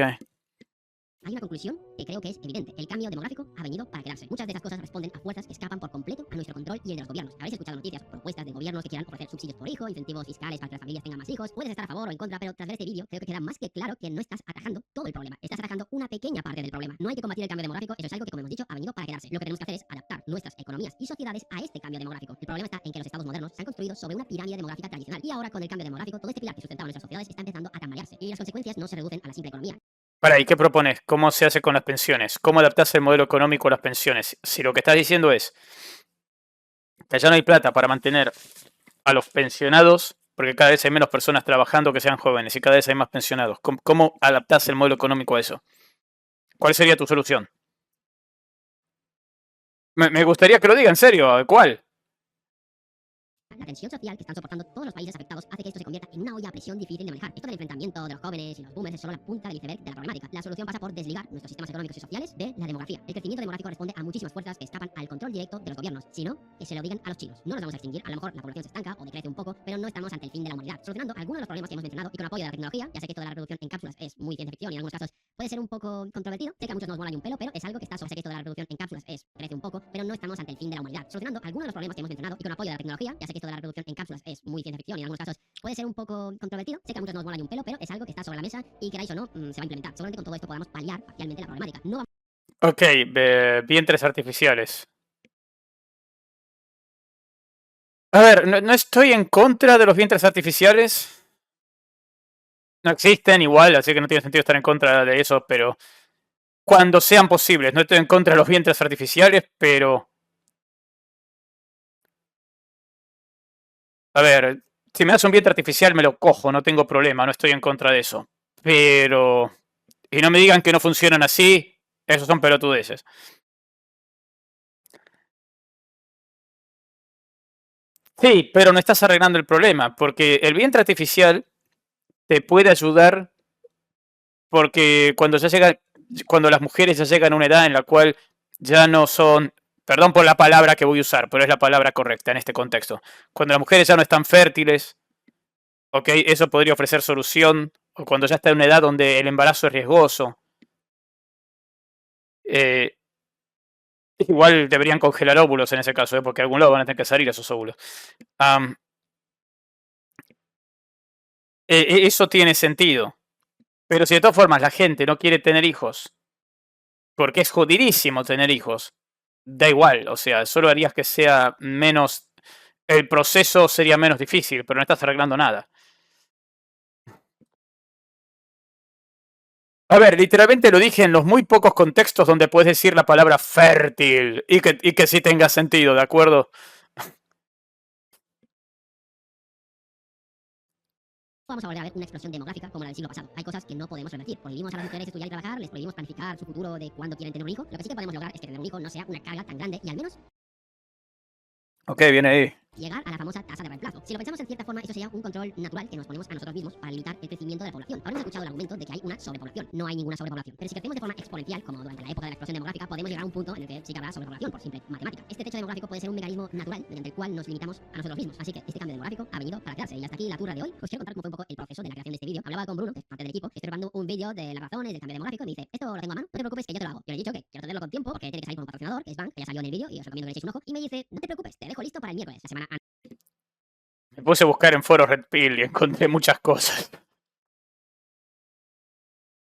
hay una conclusión que creo que es evidente. El cambio demográfico ha venido para quedarse. Muchas de esas cosas responden a fuerzas que escapan por completo a nuestro control y el de los gobiernos. Habréis escuchado noticias, propuestas de gobiernos que quieran ofrecer subsidios por hijo, incentivos fiscales para que las familias tengan más hijos. Puedes estar a favor o en contra, pero tras ver este vídeo creo que queda más que claro que no estás atajando todo el problema. Estás atajando una pequeña parte del problema. No hay que combatir el cambio demográfico, eso es algo que, como hemos dicho, ha venido para quedarse. Lo que tenemos que hacer es adaptar nuestras economías y sociedades a este cambio demográfico. El problema está en que los estados modernos se han construido sobre una pirámide demográfica tradicional y ahora con el cambio demográfico todo este pilar que sustentaba nuestras sociedades está empezando a tambalearse y las consecuencias no se reducen a la simple economía. Para, ¿y qué propones? ¿Cómo se hace con las pensiones? ¿Cómo adaptas el modelo económico a las pensiones? Si lo que estás diciendo es que ya no hay plata para mantener a los pensionados, porque cada vez hay menos personas trabajando que sean jóvenes y cada vez hay más pensionados, ¿cómo adaptas el modelo económico a eso? ¿Cuál sería tu solución? Me gustaría que lo diga en serio. ¿Cuál? La tensión social que están soportando todos los países afectados hace que esto se convierta en una olla a presión difícil de manejar. Esto del enfrentamiento de los jóvenes y los boomers es solo la punta del iceberg de la problemática. La solución pasa por desligar nuestros sistemas económicos y sociales de la demografía. El crecimiento demográfico responde a muchísimas fuerzas que escapan al control directo de los gobiernos, sino que se le obligan a los chinos. No nos vamos a extinguir, a lo mejor la población se estanca o decrece un poco, pero no estamos ante el fin de la humanidad. Solucionando algunos de los problemas que hemos mencionado y con apoyo de la tecnología, ya sé que esto de la reproducción en cápsulas es muy ciencia ficción y en algunos casos puede ser un poco controvertido, sé que a muchos nos mola ni un pelo, pero es algo que está sobre sé que esto de la reproducción en cápsulas crece un poco, pero no estamos ante el fin de la humanidad. Solucionando algunos de los problemas que hemos mencionado y con apoyo de la tecnología, ya sé que esto de la reproducción en cápsulas es muy ciencia ficción y en algunos casos puede ser un poco controvertido, sé que a muchos nos mola ni un pelo, pero es algo que está sobre la mesa y queráis o no, se va a implementar. Seguramente con todo esto podamos paliar parcialmente la problemática. No vamos Ok, vientres artificiales. A ver, no estoy en contra de los vientres artificiales. No existen igual, así que no tiene sentido estar en contra de eso, pero cuando sean posibles. No estoy en contra de los vientres artificiales, pero... A ver, si me das un vientre artificial me lo cojo, no tengo problema, no estoy en contra de eso. Pero... Y no me digan que no funcionan así, esos son pelotudeces. Sí, pero no estás arreglando el problema, porque el vientre artificial te puede ayudar porque cuando las mujeres ya llegan a una edad en la cual ya no son, perdón por la palabra que voy a usar, pero es la palabra correcta en este contexto. Cuando las mujeres ya no están fértiles, ok, eso podría ofrecer solución, o cuando ya está en una edad donde el embarazo es riesgoso. Eh, igual deberían congelar óvulos en ese caso, porque de algún lado van a tener que salir esos óvulos. Um, eso tiene sentido. Pero si de todas formas la gente no quiere tener hijos, porque es jodidísimo tener hijos, da igual, o sea, solo harías que sea menos, el proceso sería menos difícil, pero no estás arreglando nada. A ver, literalmente lo dije en los muy pocos contextos donde puedes decir la palabra fértil y que sí tenga sentido, ¿de acuerdo? vamos a volver a ver una explosión demográfica como la del siglo pasado. Hay cosas que no podemos revertir. Prohibimos a las mujeres estudiar y trabajar, les prohibimos planificar su futuro de cuándo quieren tener un hijo. Lo que sí que podemos lograr es que tener un hijo no sea una carga tan grande y al menos Ok, viene ahí. llegar a la famosa tasa de reemplazo. Si lo pensamos en cierta forma, eso sería un control natural que nos ponemos a nosotros mismos para limitar el crecimiento de la población. Ahora hemos escuchado el argumento de que hay una sobrepoblación. No hay ninguna sobrepoblación. Pero si crecemos de forma exponencial, como durante la época de la explosión demográfica, podemos llegar a un punto en el que sí que habrá sobrepoblación por simple matemática. Este techo demográfico puede ser un mecanismo natural mediante el cual nos limitamos a nosotros mismos. Así que este cambio demográfico ha venido para quedarse. Y hasta aquí la turra de hoy. Os quiero contar cómo fue un poco el proceso de la creación de este vídeo. Hablaba con Bruno, que es parte del equipo, que estoy grabando un vídeo de las razones del cambio demográfico y me dice, esto lo tengo a mano, no te preocupes que yo te lo hago. Yo le he dicho que quiero tenerlo con tiempo porque tiene que salir con un patrocinador, que es Bank, que ya salió en el vídeo y os recomiendo que le echéis un ojo. Y me dice, no te preocupes, te dejo listo para el miércoles, la semana Me puse a buscar en foros Red Pill y encontré muchas cosas.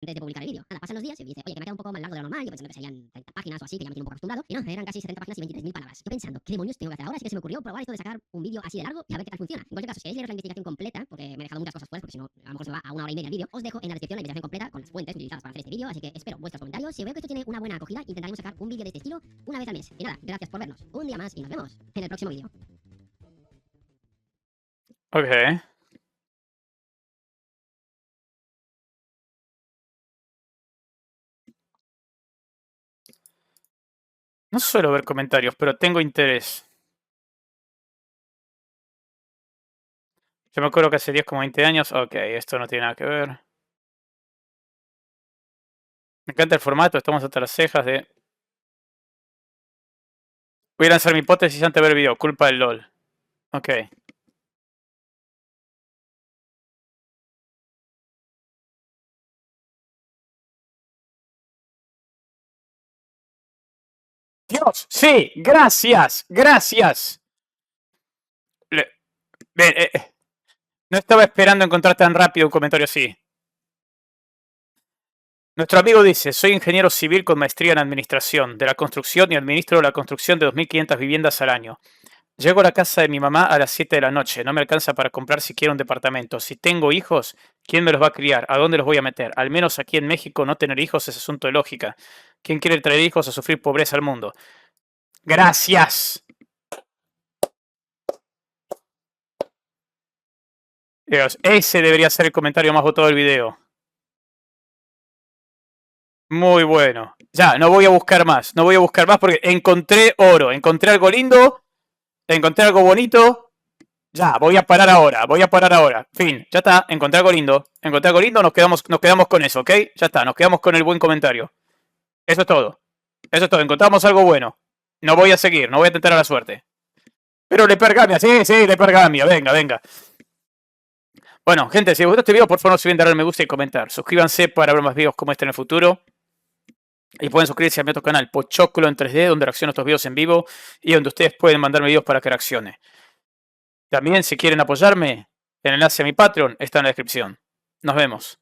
antes de publicar el vídeo. Nada, pasan los días y me dice, oye, que me queda un poco más largo de lo normal, yo pensando que serían 30 páginas o así, que ya me tiene un poco acostumbrado. Y no, eran casi 70 páginas y 23.000 palabras. Yo pensando, ¿qué demonios tengo que hacer ahora? Así que se me ocurrió probar esto de sacar un vídeo así de largo y a ver qué tal funciona. En cualquier caso, si queréis leeros la investigación completa, porque me he dejado muchas cosas fuera, porque si no, a lo mejor se va a 1 hora y media el vídeo, os dejo en la descripción la investigación completa con las fuentes utilizadas para hacer este vídeo, así que espero vuestros comentarios. Si veo que esto tiene una buena acogida, intentaremos sacar un vídeo de este estilo una vez al mes. Y nada, gracias por vernos. Un día más y nos vemos en el próximo vídeo. Ok. No suelo ver comentarios, pero tengo interés. Yo me acuerdo que hace 10 como 20 años. Ok, esto no tiene nada que ver. Me encanta el formato, estamos hasta las cejas de... Voy a lanzar mi hipótesis antes de ver el video. Culpa del LOL. Ok. Dios, sí, gracias, gracias. Bien, no estaba esperando encontrar tan rápido un comentario así. Nuestro amigo dice, soy ingeniero civil con maestría en administración de la construcción y administro la construcción de 2.500 viviendas al año. Llego a la casa de mi mamá a las 7 de la noche. No me alcanza para comprar siquiera un departamento. Si tengo hijos, ¿quién me los va a criar? ¿A dónde los voy a meter? Al menos aquí en México no tener hijos es asunto de lógica. ¿Quién quiere traer hijos a sufrir pobreza al mundo? Gracias. Dios, ese debería ser el comentario más votado del video. Muy bueno. Ya, no voy a buscar más. No voy a buscar más porque encontré oro. Encontré algo lindo. Encontré algo bonito. Ya, voy a parar ahora. Voy a parar ahora. Fin, ya está. Encontré algo lindo. Encontré algo lindo. Nos quedamos con eso, ¿ok? Ya está. Nos quedamos con el buen comentario. Eso es todo. Eso es todo. Encontramos algo bueno. No voy a seguir. No voy a tentar a la suerte. Pero le pergamia. Sí, sí, le pergamia. Venga, venga. Bueno, gente, si les gustó este video, por favor no se olviden de darle me gusta y comentar. Suscríbanse para ver más videos como este en el futuro. Y pueden suscribirse a mi otro canal, Pochoclo en 3D, donde reacciono estos videos en vivo y donde ustedes pueden mandarme videos para que reaccione. También, si quieren apoyarme, el enlace a mi Patreon está en la descripción. Nos vemos.